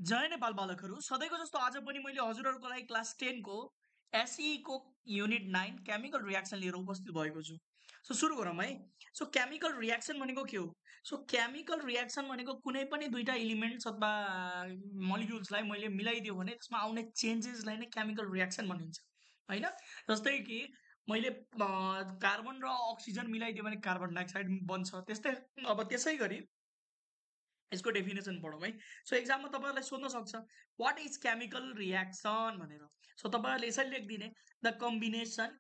जय नेपाल बालकहरू सधैँको जस्तो आज पनि मैले हजुरहरूको लागि क्लास 10 को एसई को युनिट 9 केमिकल रियाक्सन लिएर उपस्थित भएको छु। सो सुरु गरौँ है। सो केमिकल रियाक्सन भनेको के हो? सो केमिकल रियाक्सन भनेको कुनै पनि दुईटा एलिमेन्ट्स अथवा मलिक्युल्सलाई मैले मिलाइदियो भने त्यसमा आउने चेन्जेसलाई नै केमिकल रियाक्सन भनिन्छ, हैन? जस्तै कि मैले कार्बन र अक्सिजन मिलाइदियो भने कार्बन डाइअक्साइड बन्छ। त्यस्तै अब त्यसै गरी यसको डेफिनेसन पढौँ है। सो एक्जाममा तपाईँहरूलाई सोध्न सक्छ वाट इज केमिकल रियाक्सन भनेर। सो तपाईँहरूले यसरी लेखिदिने the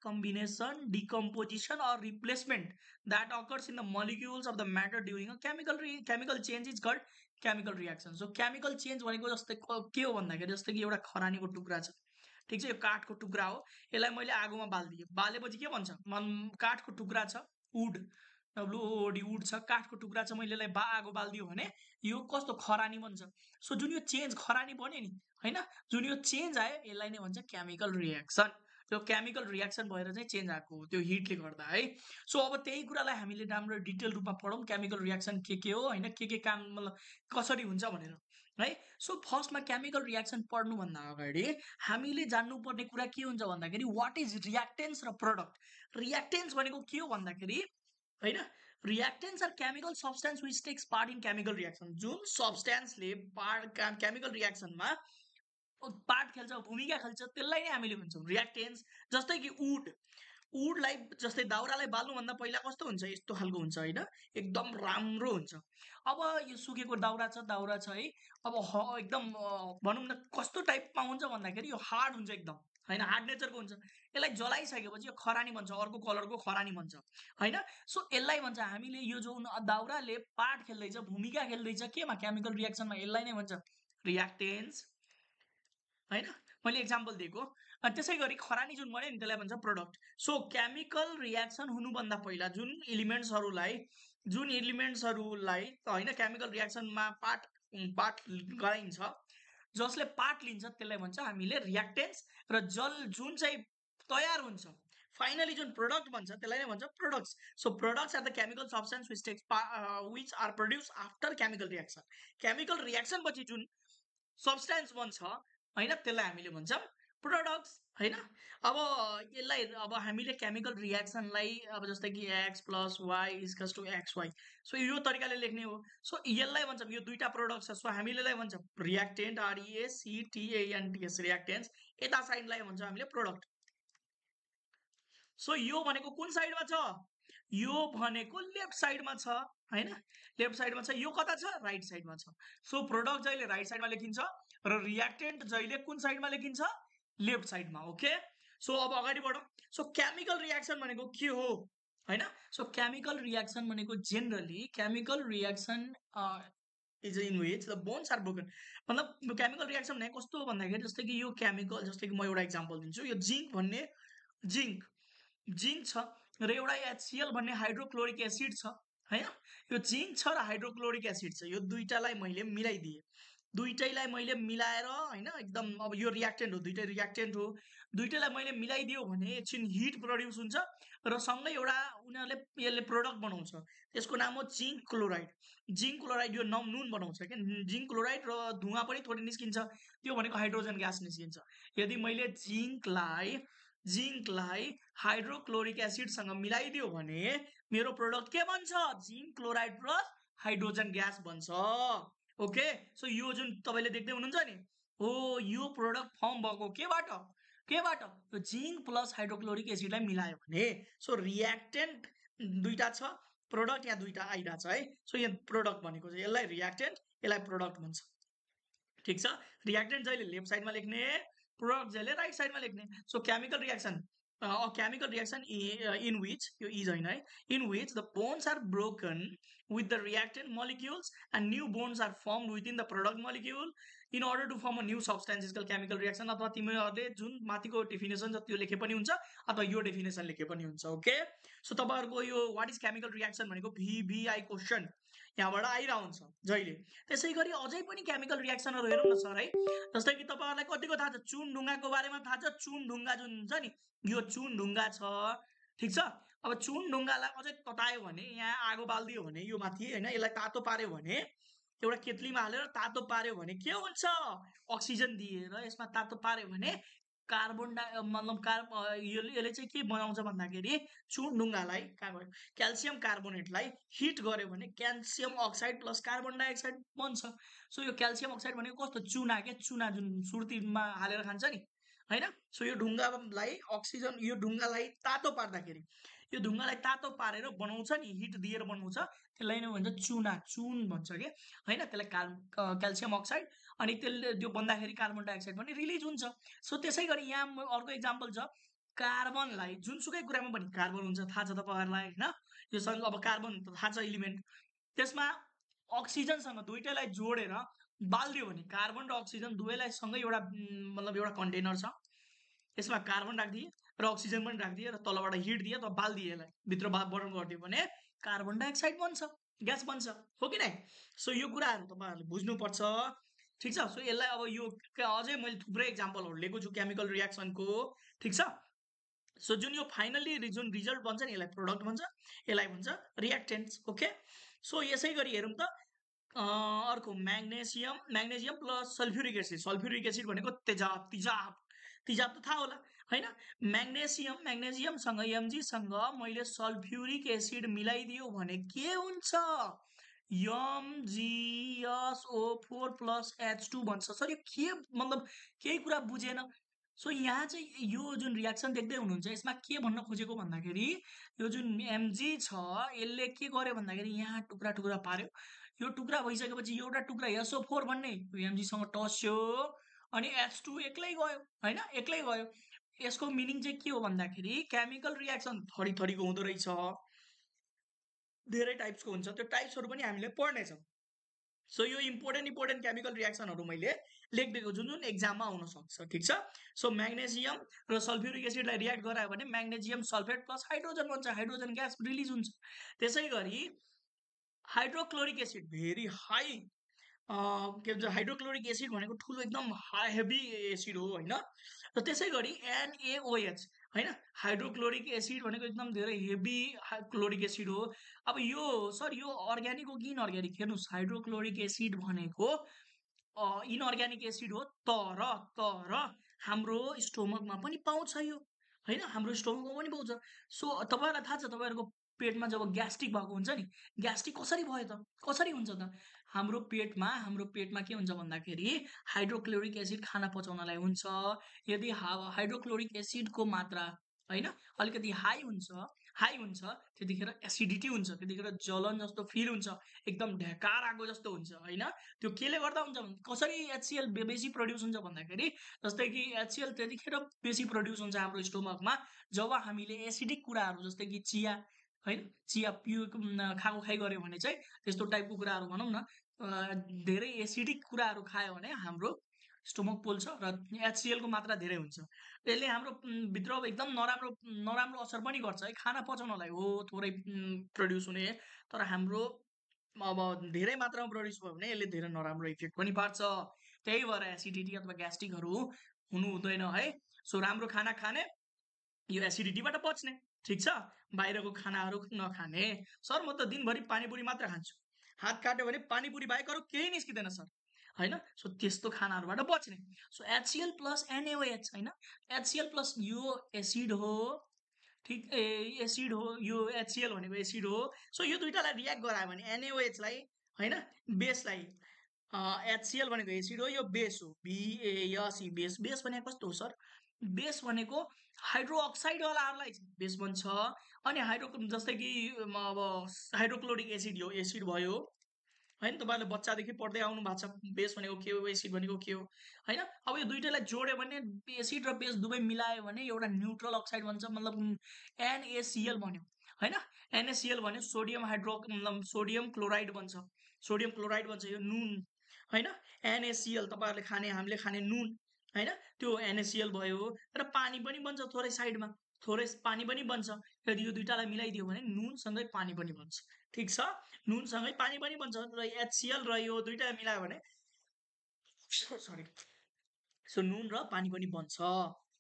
combination decomposition or replacement that occurs in the molecules of the matter during a chemical change is called chemical reaction. So chemical change भनेको जस्तै के हो भन्दाखेरि जस्तै कि एउटा खरानीको टुक्रा छ, ठिक छ, यो काठको टुक्रा हो, यसलाई मैले आगोमा बालिदिएँ, बालेपछि के भन्छ, काठको टुक्रा छ, वुड, डब्लुओडी वुड छ, काठको टुक्रा छ, मैले यसलाई आगो बालिदियो भने यो कस्तो खरानी बन्छ। सो जुन यो चेन्ज खरानी बन्यो नि, हैन, जुन यो चेन्ज आयो यसलाई नै भन्छ केमिकल रियाक्सन। त्यो केमिकल रियाक्सन भएर चाहिँ चेन्ज आएको हो त्यो हिटले गर्दा है। सो अब त्यही कुरालाई हामीले राम्रो डिटेल रूपमा पढौँ, केमिकल रियाक्सन के हो, हैन, के काम मतलब कसरी हुन्छ भनेर है। सो फर्स्टमा केमिकल रियाक्सन पढ्नुभन्दा अगाडि हामीले जान्नुपर्ने कुरा के हुन्छ भन्दाखेरि वाट इज रियाक्टेन्स र प्रोडक्ट। रियाक्टेन्स भनेको के हो भन्दाखेरि हैन, reactants are chemical substance which takes part in chemical reaction. जुन सब्सटेन्सले केमिकल रियाक्सनमा पार्ट खेल्छ, भूमिका खेल्छ, त्यसलाई नै हामीले भन्छौँ रियाक्टेन्स। जस्तै कि वुडलाई जस्तै दाउरालाई बाल्नुभन्दा पहिला कस्तो हुन्छ, यस्तो खालको हुन्छ हैन, एकदम राम्रो हुन्छ। अब यो सुकेको दाउरा छ है, अब एकदम भनौँ न कस्तो टाइपमा हुन्छ भन्दाखेरि यो हार्ड हुन्छ एकदम, हैन, हार्ड नेचरको हुन्छ। यसलाई जलाइसकेपछि यो खरानी बन्छ, अर्को कलरको खरानी बन्छ, हैन। सो यसलाई भन्छ हामीले, यो जुन दाउराले पार्ट खेल्दैछ, भूमिका खेल्दैछ केमा, केमिकल रियाक्सनमा, यसलाई नै भन्छ रियाक्टेन्स, हैन। मैले एक्जाम्पल दिएको। त्यसै गरी खरानी जुन बन्यो नि त्यसलाई भन्छ प्रोडक्ट। सो केमिकल रियाक्सन हुनुभन्दा पहिला जुन एलिमेन्ट्सहरूलाई हैन केमिकल रियाक्सनमा पार्ट गराइन्छ, जसले पार्ट लिन्छ त्यसलाई भन्छ हामीले रियाक्टेन्स। र जुन चाहिँ तयार हुन्छ फाइनली जुन प्रोडक्ट बन्छ त्यसलाई नै भन्छ products. So products are the chemical substance which are produce after chemical reaction. Chemical reaction पछि जुन सब्सटेन्स बन्छ हैन त्यसलाई हामीले भन्छौँ प्रोडक्ट्स, हैन। अब यसलाई अब हामीले केमिकल रियाक्सनलाई अब जस्तै कि x + y = xy, सो यो तरिकाले लेख्ने हो। सो यसलाई भन्छौँ, यो दुईटा प्रोडक्ट छ, सो हामीले यसलाई भन्छौँ रियाक्टेन्ट, REACTANTS रियाक्टेन्ट्स। यता साइडलाई भन्छौँ हामीले प्रोडक्ट। सो यो भनेको कुन साइडमा छ, यो भनेको लेफ्ट साइडमा छ, हैन, लेफ्ट साइडमा छ। यो कता छ, राइट साइडमा छ। सो प्रोडक्ट जहिले राइट साइडमा लेखिन्छ र रियाक्टेन्ट जहिले कुन साइडमा लेखिन्छ, लेफ्ट साइडमा। ओके, सो अब अगाडि बढौँ। सो केमिकल रियाक्सन भनेको के हो, हैन। सो केमिकल रियाक्सन भनेको generally chemical reaction is in which the bonds are broken. मतलब केमिकल रियाक्सन भनेको कस्तो हो भन्दाखेरि जस्तै कि यो केमिकल, जस्तै कि म एउटा इक्जाम्पल दिन्छु, यो जिङ्क भन्ने जिङ्क छ र एउटा HCl भन्ने हाइड्रोक्लोरिक एसिड छ, हैन। यो जिङ्क छ र हाइड्रोक्लोरिक एसिड छ, यो दुईटालाई मैले मिलाइदिएँ, दुईटैलाई मैले मिलाएर हैन, एकदम अब यो रियाक्टेन्ट हो, दुईटै रियाक्टेन्ट हो, दुईटैलाई मैले मिलाइदियो भने एकछिन हिट प्रड्युस हुन्छ र सँगै एउटा उनीहरूले यसले प्रोडक्ट बनाउँछ, त्यसको नाम हो जिङ्क क्लोराइड। जिङ्क क्लोराइड यो नुन बनाउँछ क्या, जिङ्क क्लोराइड, र धुवा पनि थोरै निस्किन्छ, त्यो भनेको हाइड्रोजन ग्यास निस्किन्छ। यदि मैले जिङ्कलाई हाइड्रोक्लोरिक एसिडसँग मिलाइदियो भने मेरो प्रोडक्ट के बन्छ, zinc chloride plus hydrogen gas बन्छ। ओके, सो यो जुन तपाईले देख्दै हुनुहुन्छ नि, हो यो प्रोडक्ट फर्म भएको केबाट, यो जिङ्क प्लस हाइड्रोक्लोरिक एसिडलाई मिलायो भने। सो रियाक्टेन्ट दुईटा छ, प्रोडक्ट यहाँ दुईटा आइरहेछ है। सो यहाँ प्रोडक्ट भनेको चाहिँ यसलाई रियाक्टेन्ट, यसलाई प्रोडक्ट भन्छ, ठिक छ। रियाक्टेन्ट जहिले लेफ्ट साइडमा लेख्ने, प्रोडक्ट जहिले राइट साइडमा लेख्ने। So chemical reaction in which यो इज हैन है, in which the bonds are broken with the reactant molecules and new bonds are formed within the product molecule in order to form a new substance is called chemical reaction। अथवा तिमीहरूले जुन माथिको definition छ त्यो लेखे पनि हुन्छ अथवा यो डेफिनेसन लेखे पनि हुन्छ। ओके, सो तपाईहरुको yo what is chemical reaction भनेको VBI क्वेशन यहाँबाट आइरा हुन्छ जहिले। त्यसै गरी अझै पनि केमिकल रियाक्सनहरु हेरौँ न सर है। जस्तै कि तपाईहरुलाई कतिको थाहा छ, चुन ढुङ्गाको बारेमा थाहा छ, चुन ढुङ्गा जुन हुन्छ नि, यो चुन ढुङ्गा छ, ठिक छ। अब चुन ढुङ्गालाई अझै ततायो भने, यहाँ आगो बाल्दियो भने, यो माथि हैन, यसलाई तातो पार्यो भने एउटा केतलीमा हालेर तातो पार्यो भने के हुन्छ? अक्सिजन दिएर यसमा तातो पार्यो भने कार्बन डाइ मतलब यसले चाहिँ के बनाउँछ भन्दाखेरि चुनढुङ्गालाई क्याल्सियम कार्बोनेटलाई हिट गर्यो भने calcium oxide plus carbon dioxide बन्छ। सो यो क्याल्सियम अक्साइड भनेको कस्तो चुना के चुना जुन सुर्तीमा हालेर खान्छ नि होइन। सो यो ढुङ्गालाई अक्सिजन यो ढुङ्गालाई तातो पार्दाखेरि यो ढुङ्गालाई तातो पारेर बनाउँछ नि हिट दिएर बनाउँछ त्यसलाई नै भन्छ चुना चुन भन्छ कि होइन। त्यसलाई क्याल्सियम अक्साइड अनि त्यसले त्यो बन्दाखेरि कार्बन डाइअक्साइड पनि रिलिज हुन्छ। सो त्यसै गरी यहाँ अर्को इक्जाम्पल छ कार्बनलाई जुनसुकै कुरामा पनि कार्बन हुन्छ थाहा छ तपाईँहरूलाई होइन। यो अब कार्बन थाहा छ एलिमेन्ट त्यसमा अक्सिजनसँग दुइटैलाई जोडेर बालिदियो भने कार्बन र अक्सिजन दुवैलाई सँगै एउटा मतलब एउटा कन्टेनर छ यसमा कार्बन राखिदिए र अक्सिजन पनि राखिदिए र तलबाट हिट दिए त बालिदिए यसलाई भित्र बर्न गरिदियो भने कार्बन डाइअक्साइड बन्छ ग्यास बन्छ हो कि नै। सो यो कुराहरू तपाईँहरूले बुझ्नुपर्छ ठिक छ। सो यसलाई अब यो अझै मैले थुप्रै इक्जाम्पलहरू लिएको छु केमिकल रियाक्सनको ठिक छ। सो जुन यो फाइनल्ली जुन रिजल्ट बन्छ नि यसलाई प्रोडक्ट भन्छ यसलाई भन्छ रियाक्टेन्ट्स ओके। सो यसै गरी हेरौँ त अर्को म्याग्नेसियम प्लस सल्फ्युरिक एसिड भनेको तेजाब तिजाब तिजाब त थाहा होला होइन। म्याग्नेसियमसँग एमजीसँग मैले सल्फ्युरिक एसिड मिलाइदियो भने के हुन्छ? MgSO4 प्लस H2 भन्छ। सर यो के मतलब केही कुरा बुझेन। सो यहाँ चाहिँ यो जुन रियाक्सन देख्दै हुनुहुन्छ यसमा के भन्न खोजेको भन्दाखेरि यो जुन Mg छ यसले के गर्यो भन्दाखेरि यहाँ टुक्रा टुक्रा पार्यो यो टुक्रा भइसकेपछि एउटा टुक्रा SO4 भन्ने Mgसँग टस्यो अनि H2 एक्लै गयो होइन एक्लै गयो। यसको मिनिङ चाहिँ के हो भन्दाखेरि केमिकल रियाक्सन थरी थरीको हुँदो रहेछ धेरै टाइप्सको हुन्छ त्यो टाइप्सहरू पनि हामीले पढ्नेछौँ। सो यो इम्पोर्टेन्ट केमिकल रियाक्सनहरू मैले लेखिदिएको जुन जुन एक्जाममा आउन सक्छ ठिक छ। सो म्याग्नेसियम र सल्फ्युरिक एसिडलाई रियाक्ट गरायो भने म्याग्नेसियम सल्फेट प्लस हाइड्रोजन बन्छ हाइड्रोजन ग्यास रिलिज हुन्छ। त्यसै गरी हाइड्रोक्लोरिक एसिड भेरी हाई के भन्छ हाइड्रोक्लोरिक एसिड भनेको ठुलो एकदम हेभी एसिड हो होइन। र त्यसै गरी NaOH होइन हाइड्रोक्लोरिक एसिड भनेको एकदम धेरै हेभी क्लोरिक एसिड हो। अब यो सर यो अर्ग्यानिक हो कि इनअर्ग्यानिक हेर्नुहोस् हाइड्रोक्लोरिक एसिड भनेको इनअर्ग्यानिक एसिड हो तर हाम्रो स्टोमकमा पनि पाउँछ यो होइन हाम्रो स्टोमकमा पनि पाउँछ। सो तपाईँहरूलाई थाहा छ तपाईँहरूको पेटमा जब ग्यास्ट्रिक भएको हुन्छ नि ग्यास्ट्रिक कसरी भयो त कसरी हुन्छ त हाम्रो पेटमा के हुन्छ भन्दाखेरि हाइड्रोक्लोरिक एसिड खाना पचाउनलाई हुन्छ। यदि हाइड्रोक्लोरिक एसिडको मात्रा होइन अलिकति हाई हुन्छ त्यतिखेर एसिडिटी हुन्छ त्यतिखेर जलन जस्तो फिल हुन्छ एकदम ढेकार आएको जस्तो हुन्छ होइन। त्यो केले गर्दा हुन्छ भने कसरी HCl बेसी प्रड्युस हुन्छ भन्दाखेरि जस्तै कि HCl त्यतिखेर बेसी प्रड्युस हुन्छ हाम्रो स्टोमकमा जब हामीले एसिडिक कुराहरू जस्तै कि चिया होइन चिया खाएको खाइ गऱ्यो भने चाहिँ त्यस्तो टाइपको कुराहरू भनौँ न धेरै एसिडिक कुराहरू खायो भने हाम्रो स्टोमक पोल्छ र HCl को मात्रा धेरै हुन्छ। यसले हाम्रो भित्र एकदम नराम्रो असर पनि गर्छ है खाना पचाउनलाई हो थोरै प्रड्युस हुने तर हाम्रो अब धेरै मात्रामा प्रड्युस भयो भने यसले धेरै नराम्रो इफेक्ट पनि पार्छ। त्यही भएर एसिडिटी अथवा ग्यास्ट्रिकहरू हुनु हुँदैन है। सो राम्रो खाना खाने यो एसिडिटीबाट बच्ने ठिक छ। बाहिरको खानाहरू नखाने सर म त दिनभरि पानीपुरी मात्र खान्छु हात काट्यो भने पानीपुरी बाहेक अरू केही निस्किँदैन सर होइन। सो त्यस्तो खानाहरूबाट बच्ने। सो HCl प्लस NaOH होइन HCl प्लस यो एसिड हो ठिक एसिड हो यो HCl भनेको एसिड हो। सो यो दुइटालाई रियाक्ट गरायो भने NaOH लाई होइन बेसलाई HCl भनेको एसिड हो यो बेस हो BASE बेस भनेको कस्तो हो सर बेस भनेको हाइड्रो अक्साइडवालाहरूलाई बेस बन्छ अनि जस्तै कि अब हाइड्रोक्लोरिक एसिड भयो होइन। तपाईँहरूले बच्चादेखि पढ्दै आउनु भएको छ बेस भनेको के हो एसिड भनेको के हो होइन। अब यो दुइटालाई जोड्यो भने एसिड र बेस दुवै मिलायो भने एउटा न्युट्रल अक्साइड बन्छ मतलब NaCl भन्यो होइन NaCl भन्यो सोडियम क्लोराइड बन्छ यो नुन होइन। NaCl तपाईँहरूले खाने हामीले खाने नुन होइन त्यो NaCl भयो र पानी पनि बन्छ थोरै साइडमा थोरै पानी पनि बन्छ। यदि यो दुइटालाई मिलाइदियो भने नुनसँगै पानी पनि बन्छ ठिक छ नुनसँगै पानी पनि बन्छ र HCl र यो दुइटा मिलायो भने सरी सो नुन र पानी पनि बन्छ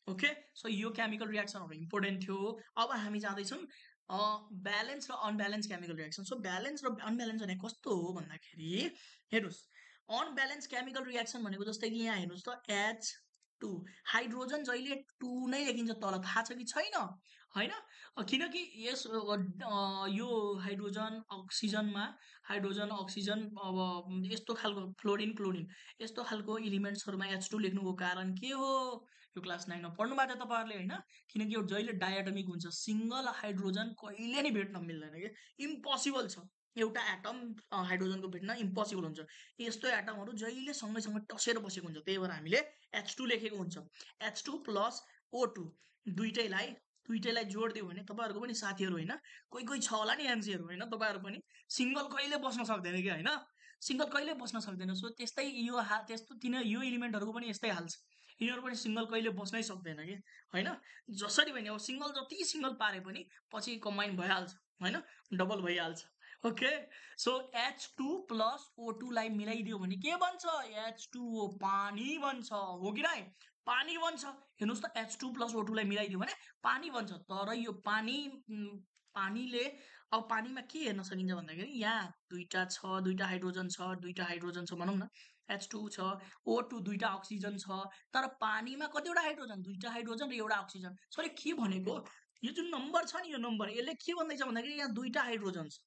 ओके। सो यो केमिकल रियाक्सनहरू इम्पोर्टेन्ट थियो। अब हामी जाँदैछौँ ब्यालेन्स र unbalance chemical reaction. So balance र अनब्यालेन्स भने कस्तो हो भन्दाखेरि हेर्नुहोस्, अनब्यालेन्स केमिकल रियाक्सन भनेको जस्तै कि यहाँ हेर्नुहोस् त H2 हाइड्रोजन जहिले 2 नै लेखिन्छ तल, थाहा छ कि छैन होइन? किनकि यो हाइड्रोजन अक्सिजनमा हाइड्रोजन अक्सिजन अब यस्तो खालको फ्लोरिन क्लोरिन यस्तो खालको इलिमेन्ट्सहरूमा H2 लेख्नुको कारण के हो? यो क्लास 9 मा पढ्नु भएको थियो तपाईँहरूले होइन? किनकि यो जहिले डायटोमिक हुन्छ, सिङ्गल हाइड्रोजन कहिले नै भेट्न मिल्दैन कि, इम्पोसिबल छ एउटा एटम हाइड्रोजनको भेट्न इम्पोसिबल हुन्छ। यस्तो एटमहरू जहिले सँगै टसेर बसेको हुन्छ, त्यही भएर हामीले H2 लेखेको हुन्छ। H2 प्लस O2 दुइटैलाई जोडिदियो भने तपाईँहरूको पनि साथीहरू होइन, कोही छ होला नि एमसीहरू होइन, तपाईँहरू पनि सिङ्गल कहिले बस्न सक्दैन कि होइन, सिङ्गल कहिले बस्न सक्दैन। सो त्यस्तै यो इलिमेन्टहरूको पनि यस्तै हाल छ, यिनीहरू पनि सिङ्गल कहिले बस्नै सक्दैन कि होइन। जसरी पनि अब सिङ्गल जति सिङ्गल पारे पनि पछि कम्बाइन भइहाल्छ होइन, डबल भइहाल्छ। Okay, so H2 plus O2 लाई मिलाइदियो भने के बन्छ? H2O, पानी बन्छ, हो कि नै? पानी बन्छ। हेर्नुहोस् त, H2 प्लस O2 लाई मिलाइदियो भने पानी बन्छ। तर यो पानीले अब पानीमा के हेर्न सकिन्छ भन्दाखेरि यहाँ दुईटा हाइड्रोजन छ भनौँ न, H2 छ, O2 दुईटा अक्सिजन छ, तर पानीमा कतिवटा हाइड्रोजन? दुईटा हाइड्रोजन र एउटा अक्सिजन। सरी के भनेको, यो जुन नम्बर छ नि, यो नम्बर यसले के भन्दैछ भन्दाखेरि यहाँ दुईटा हाइड्रोजन छ,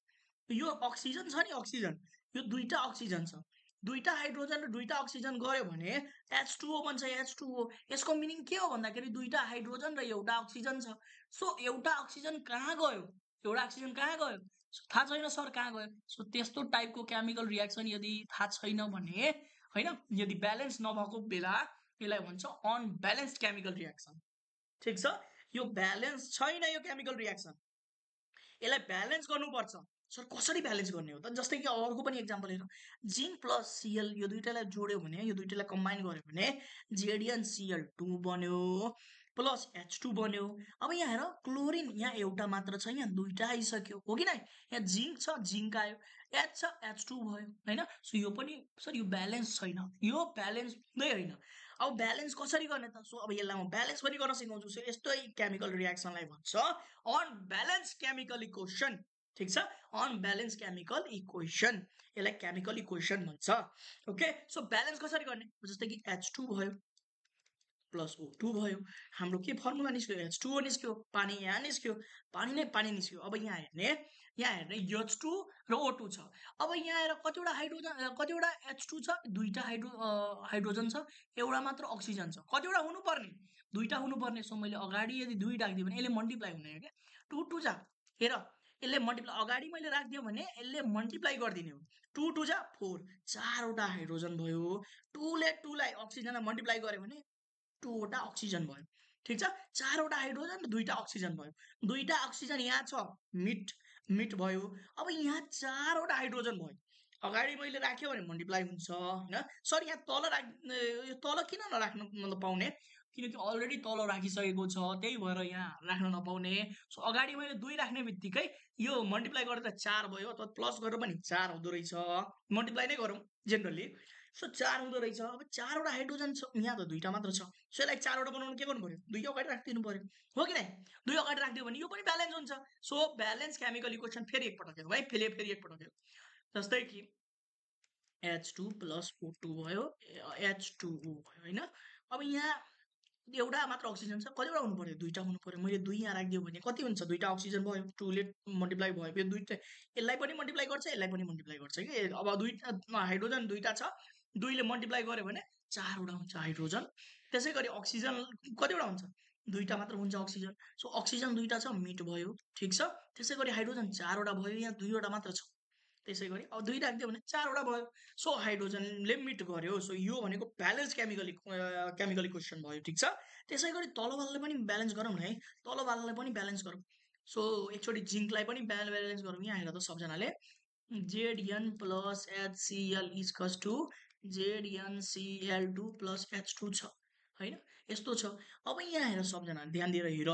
यो अक्सिजन छ नि, अक्सिजन, यो दुईटा अक्सिजन छ, दुईटा हाइड्रोजन र दुईटा अक्सिजन गयो भने H2O बन्छ, H2O। यसको मिनिङ के हो भन्दाखेरि दुईटा हाइड्रोजन र एउटा अक्सिजन छ। सो एउटा अक्सिजन कहाँ गयो? एउटा अक्सिजन कहाँ गयो? थाहा छैन सर कहाँ गयो। सो त्यस्तो टाइपको केमिकल रियाक्सन यदि थाहा छैन भने होइन, यदि ब्यालेन्स नभएको बेला यसलाई भन्छ अनब्यालेन्स्ड केमिकल रियाक्सन। ठिक छ, यो ब्यालेन्स छैन यो केमिकल रियाक्सन, यसलाई ब्यालेन्स गर्नुपर्छ। सर कसरी ब्यालेन्स गर्ने हो त? जस्तै कि अर्को पनि एक्जाम्पल हेरौँ, जिङ्क प्लस Cl यो दुइटालाई जोड्यो भने, यो दुइटालाई कम्बाइन गर्यो भने ZnCl2 बन्यो प्लस H2 बन्यो। अब यहाँ हेर, क्लोरिन यहाँ एउटा मात्र छ, यहाँ दुईटा आइसक्यो, हो कि नै? यहाँ जिङ्क छ, जिङ्क आयो, H छ, H2 भयो होइन। सो यो पनि सर यो ब्यालेन्स छैन, यो ब्यालेन्स हुँदै होइन। अब ब्यालेन्स कसरी गर्ने त? सो अब यसलाई म ब्यालेन्स पनि गर्न सिकाउँछु। सो यस्तै केमिकल रियाक्सनलाई भन्छ अनब्यालेन्स केमिकल इक्वेसन। ठिक छ, अनब्यालेन्स केमिकल इक्वेसन, यसलाई केमिकल इक्वेसन भन्छ। ओके, सो ब्यालेन्स कसरी गर्ने? जस्तै कि H2 भयो प्लस O2 भयो, हाम्रो के फर्मुला निस्क्यो? H2O निस्क्यो, पानी यहाँ निस्क्यो, पानी नै पानी निस्क्यो। अब यहाँ हेर्ने H2 र O2 छ। अब यहाँ हेर कतिवटा हाइड्रोजन, कतिवटा H2 छ, दुईटा हाइड्रोजन छ, एउटा मात्र अक्सिजन छ, कतिवटा हुनुपर्ने? दुईटा हुनुपर्ने। सो मैले अगाडि यदि 2 राखिदिएँ भने यसले मल्टिप्लाई हुने हो क्या, 2 2 जा, हेर यसले मल्टिप्लाई, अगाडि मैले राखिदिएँ भने यसले मल्टिप्लाई गरिदिने हो, 2 2 जा 4, चारवटा हाइड्रोजन भयो, 2 ले 2 लाई अक्सिजनलाई मल्टिप्लाई गर्यो भने 2 वटा अक्सिजन भयो। ठिक छ, चारवटा हाइड्रोजन र दुईटा अक्सिजन भयो, दुईटा अक्सिजन यहाँ छ, मिट भयो। अब यहाँ चारवटा हाइड्रोजन भयो, अगाडि मैले राख्यो भने मल्टिप्लाई हुन्छ होइन। सर यहाँ तल यो तल किन नराख्नु मतलब पाउने? किनकि अलरेडी तल राखिसकेको छ, त्यही भएर यहाँ राख्न नपाउने। सो अगाडि मैले 2 राख्ने बित्तिकै यो मल्टिप्लाई गरेर 4 भयो, अथवा प्लस गरेर पनि 4 हुँदो रहेछ, मल्टिप्लाई नै गरौँ जेनरली। सो 4 हुँदो रहेछ। अब चारवटा हाइड्रोजन छ, यहाँ त दुईटा मात्र छ, सो यसलाई चारवटा बनाउनु के गर्नु पर्यो? 2 अगाडि राखिदिनु पर्यो, हो कि नै? 2 अगाडि राखिदियो भने यो पनि ब्यालेन्स हुन्छ। सो ब्यालेन्स केमिकल इक्वेसन फेरि एकपटक हेरौँ है, फेरि एकपटक हेरौँ। जस्तै कि H2 प्लस O2 भयो, H2O भयो होइन। अब यहाँ एउटा मात्र अक्सिजन छ, कतिवटा हुनु पर्यो? दुईटा हुनु पर्यो। मैले 2 यहाँ राखिदियो भने कति हुन्छ? दुईटा अक्सिजन भयो, 2 ले मल्टिप्लाई भयो, यो दुईटा यसलाई पनि मल्टिप्लाई गर्छ, यसलाई पनि मल्टिप्लाई गर्छ कि। अब दुईटा हाइड्रोजन दुईटा छ, 2 ले मल्टिप्लाई गर्यो भने 4वटा हुन्छ हाइड्रोजन। त्यसै गरी अक्सिजन कतिवटा हुन्छ? दुईटा मात्र हुन्छ अक्सिजन। सो अक्सिजन दुईटा छ, मिट भयो, ठिक छ। त्यसै गरी हाइड्रोजन 4वटा भयो, यहाँ 2वटा मात्र छ, त्यसै गरी अब 2 राखिदियो भने 4वटा भयो। सो हाइड्रोजनले मिट गर्यो। सो यो भनेको ब्यालेन्स केमिकल इक्वेसन भयो, ठिक छ। त्यसै गरी तलवालालाई पनि ब्यालेन्स गरौँ न है, तलवालालाई पनि ब्यालेन्स गरौँ। सो एकचोटि जिङ्कलाई पनि ब्यालेन्स गरौँ। यहाँ हेर त सबजनाले, Zn plus HCl equals to ZnCl2 plus H2 छ होइन, यस्तो छ। अब यहाँ हेर सबजना ध्यान दिएर हेर,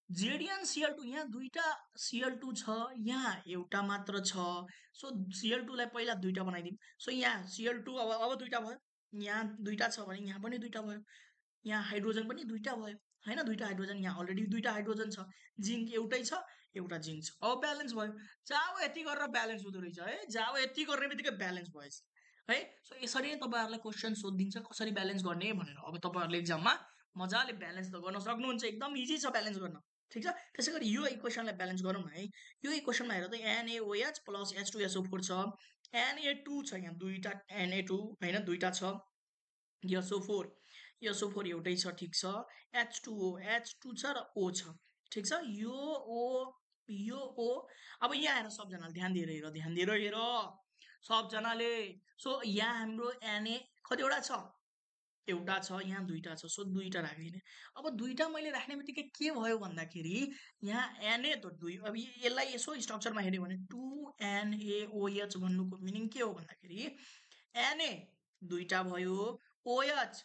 ZnCl2 यहाँ दुईटा Cl2 छ, यहाँ एउटा मात्र छ। सो Cl2 लाई पहिला दुईटा बनाइदिउँ। सो यहाँ Cl2 अब दुईटा भयो, यहाँ दुईटा छ भने यहाँ पनि दुईटा भयो, यहाँ हाइड्रोजन पनि दुईटा भयो होइन, दुईटा हाइड्रोजन, यहाँ अलरेडी दुईटा हाइड्रोजन छ, जिङ्क एउटै छ, एउटा जिङ्क छ। अब ब्यालेन्स भयो, जब यति गरेर ब्यालेन्स हुँदो रहेछ है, जब यति गर्ने बित्तिकै ब्यालेन्स भएछ है। सो यसरी नै तपाईँहरूलाई क्वेसन सोधिदिन्छ कसरी ब्यालेन्स गर्ने भनेर। अब तपाईँहरूले इक्जाममा मजाले ब्यालेन्स त गर्न सक्नुहुन्छ, एकदम इजी छ ब्यालेन्स गर्न, ठिक छ। त्यसै गरी यो इक्वेसनलाई ब्यालेन्स गरौँ न है। यो इक्वेसनमा हेर त NaOH प्लस H2SO4 छ, Na2 छ, यहाँ दुईवटा Na2 होइन, दुईवटा छ, SO4 एउटै छ, ठिक छ। H2O H2 छ र O छ, ठिक छ। यो O। अब यहाँ हेर सबजनाले ध्यान दिएर हेर, ध्यान दिएर हेर सबजनाले। सो यहाँ हाम्रो Na कतिवटा छ, एउटा छ, यहाँ दुईटा छ, सो दुईटा राखिदिने। अब दुईटा मैले राख्ने बित्तिकै के भयो भन्दाखेरि यहाँ Na त दुई, अब यसलाई यसो स्ट्रक्चरमा हेऱ्यो भने 2NaOH भन्नुको मिनिङ के हो भन्दाखेरि Na दुईटा भयो, OH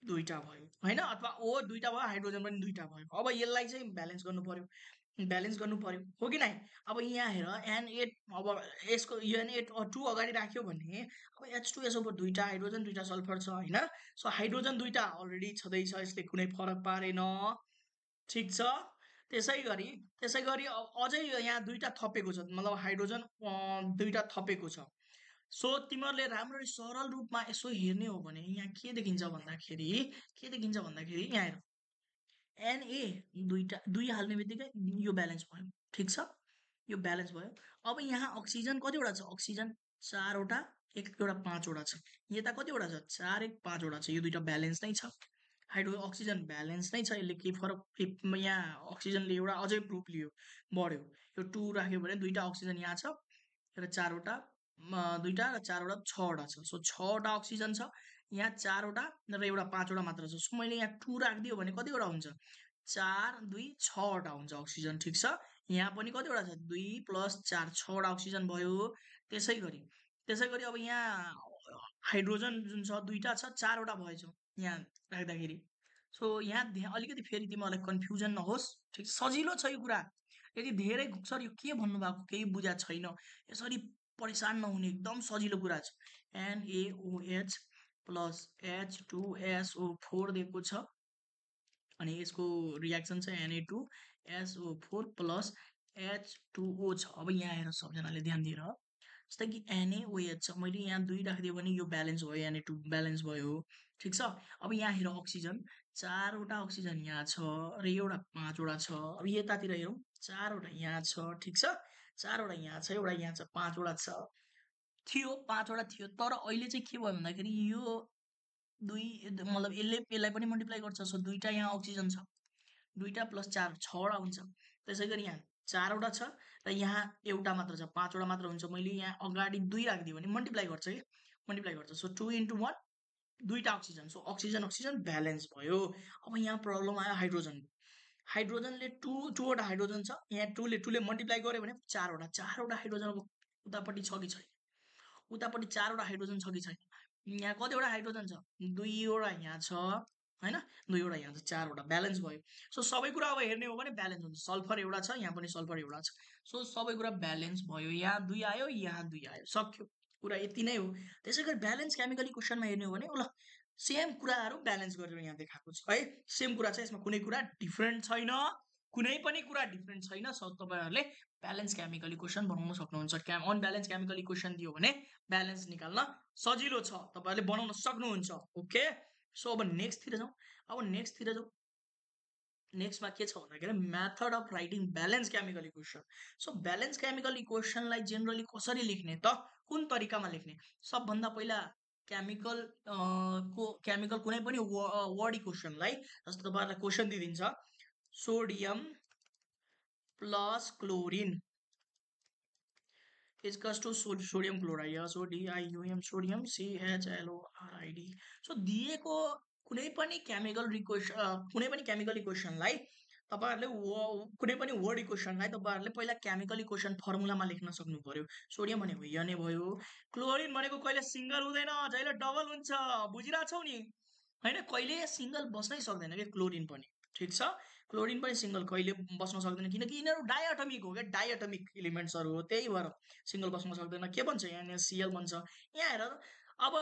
दुईटा भयो होइन, अथवा O दुईटा भयो, हाइड्रोजन पनि दुईटा भयो। अब यसलाई चाहिँ ब्यालेन्स गर्नु पर्यो, ब्यालेन्स गर्नु पर्यो, हो कि नाइ। अब यहाँ हेर Na, अब यसको Na2 अगाडि राख्यो भने अब H2SO4 दुईटा हाइड्रोजन दुईटा सल्फर छ होइन। सो हाइड्रोजन दुईटा अलरेडी छँदैछ, यसले कुनै फरक पारेन, ठिक छ। त्यसै गरी अझै यहाँ दुईटा थपेको छ, मतलब हाइड्रोजन दुईटा थपेको छ। सो तिमीहरूले राम्ररी सरल रूपमा यसो हेर्ने हो भने यहाँ के देखिन्छ भन्दाखेरि यहाँ हेर Na दुईटा, दुई हाल्ने बित्तिकै यो ब्यालेन्स भयो, ठिक छ, यो ब्यालेन्स भयो। अब यहाँ अक्सिजन कतिवटा छ, अक्सिजन 4वटा, एक एउटा 5वटा छ। यता कतिवटा छ, 4 1 5वटा छ। यो दुईटा ब्यालेन्स नै छ, अक्सिजन ब्यालेन्स नै छ, यसले केही फरक, यहाँ अक्सिजनले एउटा अझै ग्रुप लियो, बढ्यो। यो 2 राख्यो भने दुईटा अक्सिजन यहाँ छ र 4वटा, दुईटा र 4वटा 6वटा छ। सो 6वटा अक्सिजन छ, यहाँ 4वटा र एउटा 5वटा मात्र छ। सो मैले यहाँ 2 राखिदियो भने कतिवटा हुन्छ, 4 2 6वटा हुन्छ अक्सिजन, ठिक छ। यहाँ पनि कतिवटा छ, 2 + 4 6वटा अक्सिजन भयो। त्यसै गरी अब यहाँ हाइड्रोजन जुन छ दुईटा छ, 4वटा भएछ यहाँ राख्दाखेरि। सो यहाँ अलिकति फेरि तिमीहरूलाई कन्फ्युजन नहोस्, ठिक, सजिलो छ यो कुरा। यदि धेरै सर यो के भन्नुभएको केही बुझाएको छैन, यसरी परेसान नहुने, एकदम सजिलो कुरा छ। NaOH प्लस H2SO4 दिएको छ, अनि यसको रियाक्सन छ Na2SO4 प्लस H2O छ। अब यहाँ हेर सबजनाले ध्यान दिएर, जस्तै कि NaOH छ, मैले यहाँ 2 राखिदियो भने यो ब्यालेन्स भयो, Na2 ब्यालेन्स भयो, ठिक छ। अब यहाँ हेर अक्सिजन 4वटा अक्सिजन यहाँ छ र एउटा 5वटा छ। अब यतातिर हेरौँ 4वटा यहाँ छ, ठिक छ, 4वटा यहाँ छ, एउटा यहाँ छ, 5वटा छ, थियो 5वटा थियो। तर अहिले चाहिँ के भयो भन्दाखेरि यो 2 मतलब यसलाई पनि मल्टिप्लाई गर्छ। सो दुईटा यहाँ अक्सिजन छ, 2 + 4 6वटा हुन्छ। त्यसै गरी यहाँ 4वटा छ र यहाँ एउटा मात्र छ, 5वटा मात्र हुन्छ। मैले यहाँ अगाडि 2 राखिदियो भने मल्टिप्लाई गर्छ कि, मल्टिप्लाई गर्छ। सो 2 × 1 दुईटा अक्सिजन, सो अक्सिजन ब्यालेन्स भयो। अब यहाँ प्रब्लम आयो हाइड्रोजनले 2वटा हाइड्रोजन छ, यहाँ 2 ले मल्टिप्लाई गर्यो भने 4वटा हाइड्रोजन। अब उतापट्टि छ कि छैन, उतापट्टि 4वटा हाइड्रोजन छ कि छैन, यहाँ कतिवटा हाइड्रोजन छ, 2वटा यहाँ छ होइन, 2वटा यहाँ छ, 4वटा ब्यालेन्स भयो। सो सबै कुरा अब हेर्ने हो भने ब्यालेन्स हुन्छ। सल्फर एउटा छ, यहाँ पनि सल्फर एउटा छ, सो सबै कुरा ब्यालेन्स भयो। यहाँ 2 आयो, यहाँ 2 आयो, सक्यो, कुरा यति नै हो। त्यसै गरी ब्यालेन्स केमिकल इक्वेसनमा हेर्ने हो भने ल सेम कुराहरू ब्यालेन्स गरेर यहाँ देखाएको छ है, सेम कुरा छ, यसमा कुनै कुरा डिफ्रेन्ट छैन, कुनै पनि कुरा डिफ्रेन्ट छैन। सो तपाईँहरूले ब्यालेन्स केमिकल इक्वेसन बनाउन सक्नुहुन्छ। अनब्यालेन्स केमिकल इक्वेसन दियो भने ब्यालेन्स निकाल्न सजिलो छ, तपाईँहरूले बनाउन सक्नुहुन्छ। ओके, सो अब नेक्स्टतिर जाउँ। नेक्स्टमा के छ भन्दाखेरि method of writing balance chemical equation. So balance chemical इक्वेसनलाई जेनरली कसरी लेख्ने त, कुन तरिकामा लेख्ने। सबभन्दा पहिला केमिकल कुनै पनि वर्ड इक्वेसनलाई, जस्तो तपाईँहरूलाई क्वेसन दिइदिन्छ sodium plus chlorine equals to sodium chloride, SODIUM, sodium CHLORID। So दिएको कुनै पनि केमिकल इक्वेसनलाई तपाईँहरूले कुनै पनि वर्ड इक्वेसनलाई तपाईँहरूले पहिला केमिकल इक्वेसन फर्मुलामा लेख्न सक्नु पर्यो। सोडियम भनेको Na भयो, क्लोरिन भनेको कहिले सिङ्गल हुँदैन, जहिले डबल हुन्छ, बुझिरहेछौ नि होइन, कहिले सिङ्गल बस्नै सक्दैन कि क्लोरिन पनि, ठिक छ। क्लोरिन पनि सिङ्गल कहिले बस्न सक्दैन, किनकि यिनीहरू डाइएटमिक हो क्या, डाइएटमिक इलिमेन्ट्सहरू हो, त्यही भएर सिङ्गल बस्न सक्दैन। के भन्छ यहाँ NaCl भन्छ। यहाँ हेर अब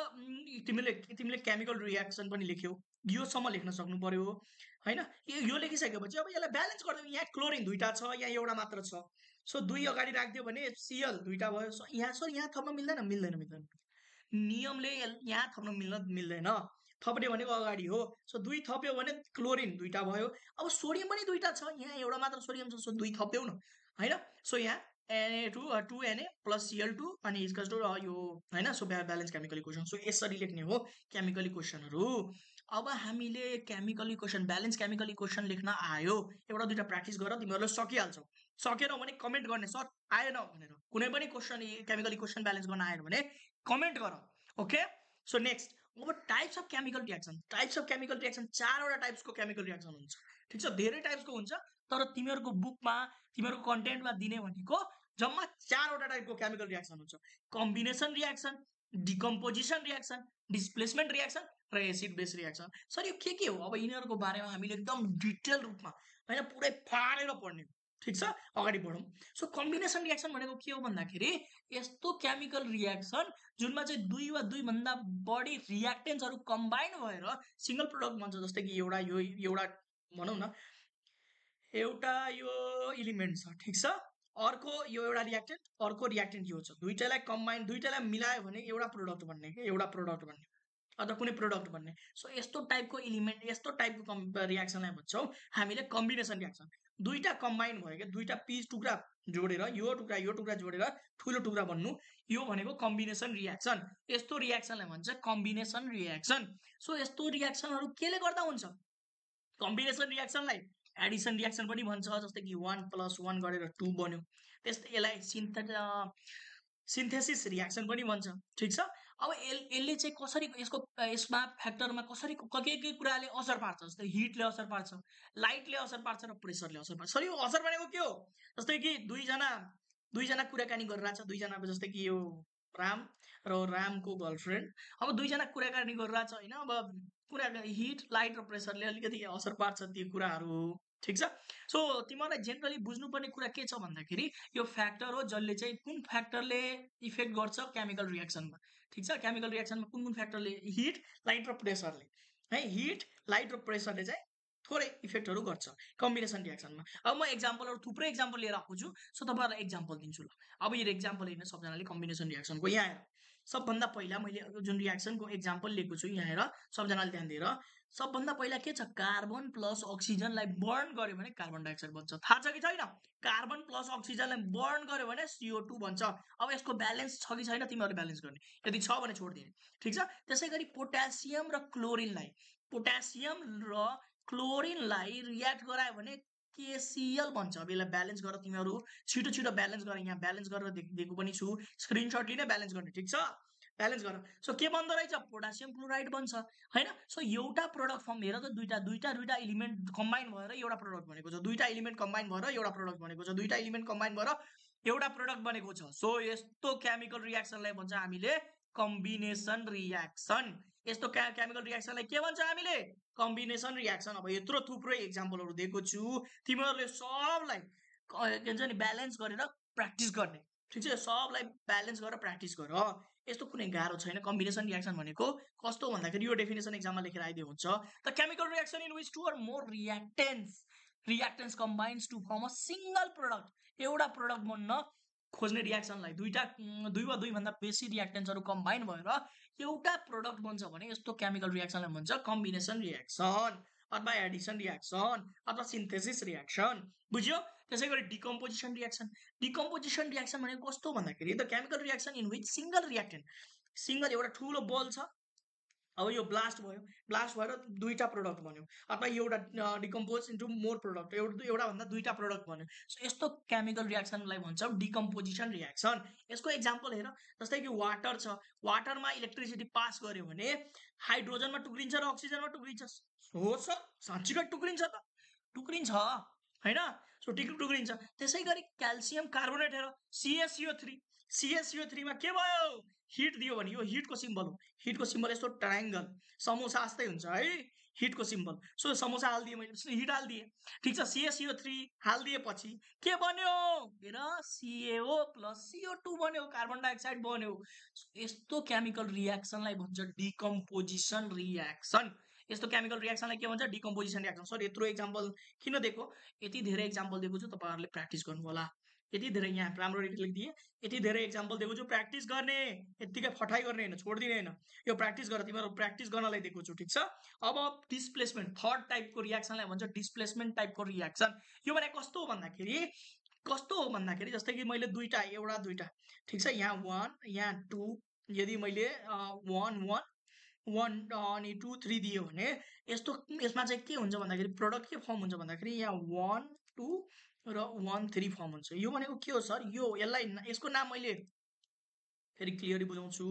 तिमीले केमिकल रियाक्सन पनि लेख्यौ, योसम्म लेख्न सक्नु पर्यो होइन। यो लेखिसकेपछि अब यसलाई ब्यालेन्स गरिदियो। यहाँ क्लोरिन दुईटा छ, यहाँ एउटा मात्र छ। सो दुई अगाडि राखिदियो भने सिएल दुईटा भयो। सो यहाँ थप्न मिल्दैन, मिल्दैन, मिल्दैन। नियमले यहाँ थप्न मिल्दैन। थप्ने भनेको अगाडि हो। सो दुई थप्यो भने क्लोरिन दुईटा भयो। अब सोडियम पनि दुईटा छ, यहाँ एउटा मात्र सोडियम छ। सो दुई थप्यौ न होइन। सो यहाँ Na2 प्लस Cl2 अनि इक्वल्स टु यो होइन। So balance chemical equation. So यसरी लेख्ने हो केमिकल इक्वेसनहरू। अब हामीले chemical equation, balance chemical equation लेख्न आयो, एउटा दुईटा प्र्याक्टिस गर, तिमीहरूले सकिहाल्छौ। सकेन भने कमेन्ट गर्ने, सर आएन भनेर। कुनै पनि क्वेसन केमिकल इक्वेसन ब्यालेन्स गर्न आएन भने कमेन्ट गर। ओके, सो नेक्स्ट अब types of chemical reaction. Types of chemical reaction, चारवटा टाइप्सको केमिकल रियाक्सन हुन्छ। ठिक छ, धेरै टाइप्सको हुन्छ, तर तिमीहरूको बुकमा तिमीहरूको कन्टेन्टमा दिने भनेको जम्मा चारवटा टाइपको केमिकल रियाक्सन हुन्छ। Combination reaction, decomposition reaction, displacement reaction र एसिड बेस रियाक्सन। सर यो के हो? अब यिनीहरूको बारेमा हामीले एकदम डिटेल रूपमा होइन पुरै फाडेर पढ्ने। ठिक छ, अगाडि बढौँ। सो कम्बिनेसन रियाक्सन भनेको के हो भन्दाखेरि यस्तो केमिकल रियाक्सन जुनमा चाहिँ दुई वा दुईभन्दा बढी रियाक्टेन्ट्सहरू कम्बाइन भएर सिंगल प्रोडक्ट बन्छ। जस्तै कि एउटा भनौँ न, एउटा यो इलिमेन्ट छ, ठिक छ, अर्को यो एउटा रियाक्टेन्ट, अर्को रियाक्टेन्ट यो छ, दुईटालाई कम्बाइन, दुईटालाई मिलायो भने एउटा प्रोडक्ट बन्ने के, एउटा प्रोडक्ट बन्ने अथवा कुनै प्रोडक्ट बन्ने। सो यस्तो टाइपको इलिमेन्ट, यस्तो टाइपको रियाक्सनलाई भन्छौँ हामीले कम्बिनेसन रियाक्सन। दुईटा कम्बाइन भयो क्या, दुईटा पिस टुक्रा जोडेर यो टुक्रा जोडेर ठुलो टुक्रा बन्नु, यो भनेको कम्बिनेसन रियाक्सन। यस्तो रियाक्सनलाई भन्छ कम्बिनेसन रियाक्सन। सो यस्तो रियाक्सनहरू केले गर्दा हुन्छ? कम्बिनेसन रियाक्सनलाई एडिसन रियाक्सन पनि भन्छ, जस्तै कि 1 + 1 गरेर 2 बन्यो। त्यस्तै यसलाई सिन्थेसिस रियाक्सन पनि भन्छ। ठिक छ, अब यसले चाहिँ कसरी यसमा फ्याक्टरमा कसरी के कुराले असर पार्छ? जस्तै हिटले असर पार्छ, लाइटले असर पार्छ र प्रेसरले असर पार्छ। सर यो असर भनेको के हो? जस्तै कि दुईजना कुराकानी गरिरहेछ, दुईजनाको, जस्तै कि यो राम र रामको गर्लफ्रेन्ड। अब दुईजना कुराकानी गरिरहेछ होइन। अब हिट, लाइट र प्रेसरले अलिकति असर पार्छ त्यो कुराहरू। ठिक छ, सो तिमीहरूलाई जेनरली बुझ्नुपर्ने कुरा के छ भन्दाखेरि यो फ्याक्टर हो जसले चाहिँ कुन फ्याक्टरले इफेक्ट गर्छ केमिकल रियाक्सनमा। ठिक छ, केमिकल रियाक्सनमा कुन फ्याक्टरले, हिट, लाइट र प्रेसरले है, हिट, लाइट र प्रेसरले चाहिँ थोरै इफेक्टहरू गर्छ कम्बिनेसन रियाक्सनमा। अब म एक्जाम्पलहरू थुप्रै एक्जाम्पल लिएर आएको छु। सो तपाईँहरूलाई एक्जाम्पल दिन्छु ल। अब यो एक्जाम्पल हेर्नु सबजनाले कम्बिनेसन रियाक्सनको। यहाँ हेर, सबभन्दा पहिला मैले जुन रियाक्सनको एक्जाम्पल लिएको छु यहाँ हेर, सबजनाले ध्यान दिएर। सबभन्दा पहिला के छ? कार्बन प्लस अक्सिजनलाई बर्न गर्यो भने कार्बन डाइअक्साइड बन्छ। थाहा छ कि छैन? कार्बन प्लस अक्सिजनलाई बर्न गर्यो भने CO2 बन्छ। अब यसको ब्यालेन्स छ कि छैन तिमीहरूले ब्यालेन्स गर्ने, यदि छ भने छोडिदिने। ठिक छ, त्यसै गरी पोट्यासियम र क्लोरिनलाई रियाक्ट गरायो भने KCl बन्छ। अब यसलाई ब्यालेन्स गरेर तिमीहरू छिटो ब्यालेन्स गर। यहाँ ब्यालेन्स गरेर दिएको पनि छु, स्क्रिनसट लिने ब्यालेन्स गर्ने। ठिक छ, ब्यालेन्स गर। सो के बन्दो रहेछ? पोटासियम क्लोराइड बन्छ होइन। सो एउटा प्रोडक्ट फर्म हेर त, दुईटा इलिमेन्ट कम्बाइन भएर एउटा प्रोडक्ट बनेको छ, दुईटा इलिमेन्ट कम्बाइन भएर एउटा प्रोडक्ट बनेको छ, दुईटा इलिमेन्ट कम्बाइन भएर एउटा प्रोडक्ट बनेको छ। सो यस्तो केमिकल रियाक्सनलाई भन्छ हामीले कम्बिनेसन रियाक्सन। यस्तो केमिकल रियाक्सनलाई के भन्छ हामीले? Combination reaction. अब यत्रो थुप्रै एक्जाम्पलहरू दिएको छु, तिमीहरूले सबलाई के भन्छ नि ब्यालेन्स गरेर प्र्याक्टिस गर्ने। ठिक छ, सबलाई ब्यालेन्स गरेर प्र्याक्टिस गर। यस्तो कुनै गाह्रो छैन। कम्बिनेसन रियाक्सन भनेको कस्तो भन्दाखेरि यो डेफिनेसन एक्जाममा लेखेर आइदियो हुन्छ। The chemical reaction in which 2 or more reactants combines to form a single product. एउटा प्रोडक्ट बन्न खोज्ने रियाक्सनलाई दुई वा दुईभन्दा बेसी रियाक्टेन्ट्सहरू कम्बाइन भएर एउटा प्रोडक्ट बन्छ भने यस्तो केमिकल रियाक्सनलाई भन्छ कम्बिनेसन रियाक्सन अथवा एडिसन रियाक्सन अथवा सिन्थेसिस रियाक्सन। बुझ्यो? त्यसै गरी डिकम्पोजिसन रियाक्सन भनेको कस्तो भन्दाखेरि the chemical reaction in which single एउटा ठुलो बल छ। अब यो ब्लास्ट भयो, ब्लास्ट भएर दुईटा प्रोडक्ट बन्यो, अथवा एउटा डिकम्पोज इन्टु मोर प्रोडक्ट, एउटा भन्दा दुईटा प्रोडक्ट बन्यो। सो यस्तो केमिकल रियाक्सनलाई भन्छौँ डिकम्पोजिसन रियाक्सन। यसको एक्जाम्पल हेर, जस्तै कि वाटर छ, वाटरमा इलेक्ट्रिसिटी पास गर्यो भने हाइड्रोजनमा टुक्रिन्छ र अक्सिजनमा टुक्रिन्छ। हो सर, साँच्चीकै टुक्रिन्छ त? टुक्रिन्छ होइन। सो टुक्रिन्छ। त्यसै गरी क्याल्सियम कार्बोनेट हेर, CaCO3 CaCO3 मा के भयो हिट दियो भने यो हिटको सिम्बल हो हिटको सिम्बल यस्तो ट्रायंगल समोसा जस्तै हुन्छ है हिटको सिम्बल सो समोसा हाल्दिए मैले हिट हाल्दिए ठीक छ CaCO3 हाल्दिएपछि के बन्यो हेर CaO प्लस CO2 बन्यो कार्बन डाइअक्साइड बन्यो यस्तो केमिकल रियाक्सनलाई भन्छ डिकम्पोजिसन रियाक्सन यस्तो केमिकल रियाक्सनलाई के भन्छ डिकम्पोजिसन रियाक्सन सर यत्रो एक्जाम्पल किन दिएको यति धेरै एक्जाम्पल दिएको छु तपाईहरुले प्र्याक्टिस गर्नु होला यति धेरै यहाँ राम्ररी लेखिदिए यति धेरै एक्जाम्पल दिएको छु प्र्याक्टिस गर्ने यतिकै फटाइ गर्ने हैन छोड्दिने हैन यो प्र्याक्टिस गर तिमीहरु प्र्याक्टिस गर्नलाई दिएको छु ठीक छ अब डिस्प्लेसमेन्ट थर्ड टाइपको रियाक्सनलाई भन्छ डिस्प्लेसमेन्ट टाइपको रियाक्सन यो भने कस्तो हो भन्दाखेरि जस्तै कि मैले दुईटा एउटा दुईटा ठीक छ यहाँ 1 यहाँ 2 यदि मैले 1 1 1 अनि 2 3 दियो भने यस्तो यसमा चाहिँ के हुन्छ भन्दाखेरि प्रोडक्ट के फर्म हुन्छ भन्दाखेरि यहाँ 1 2 र 1 3 फर्म हुन्छ यो भनेको के हो सर यो यसको नाम मैले फेरि क्लियरली बुझाउँछु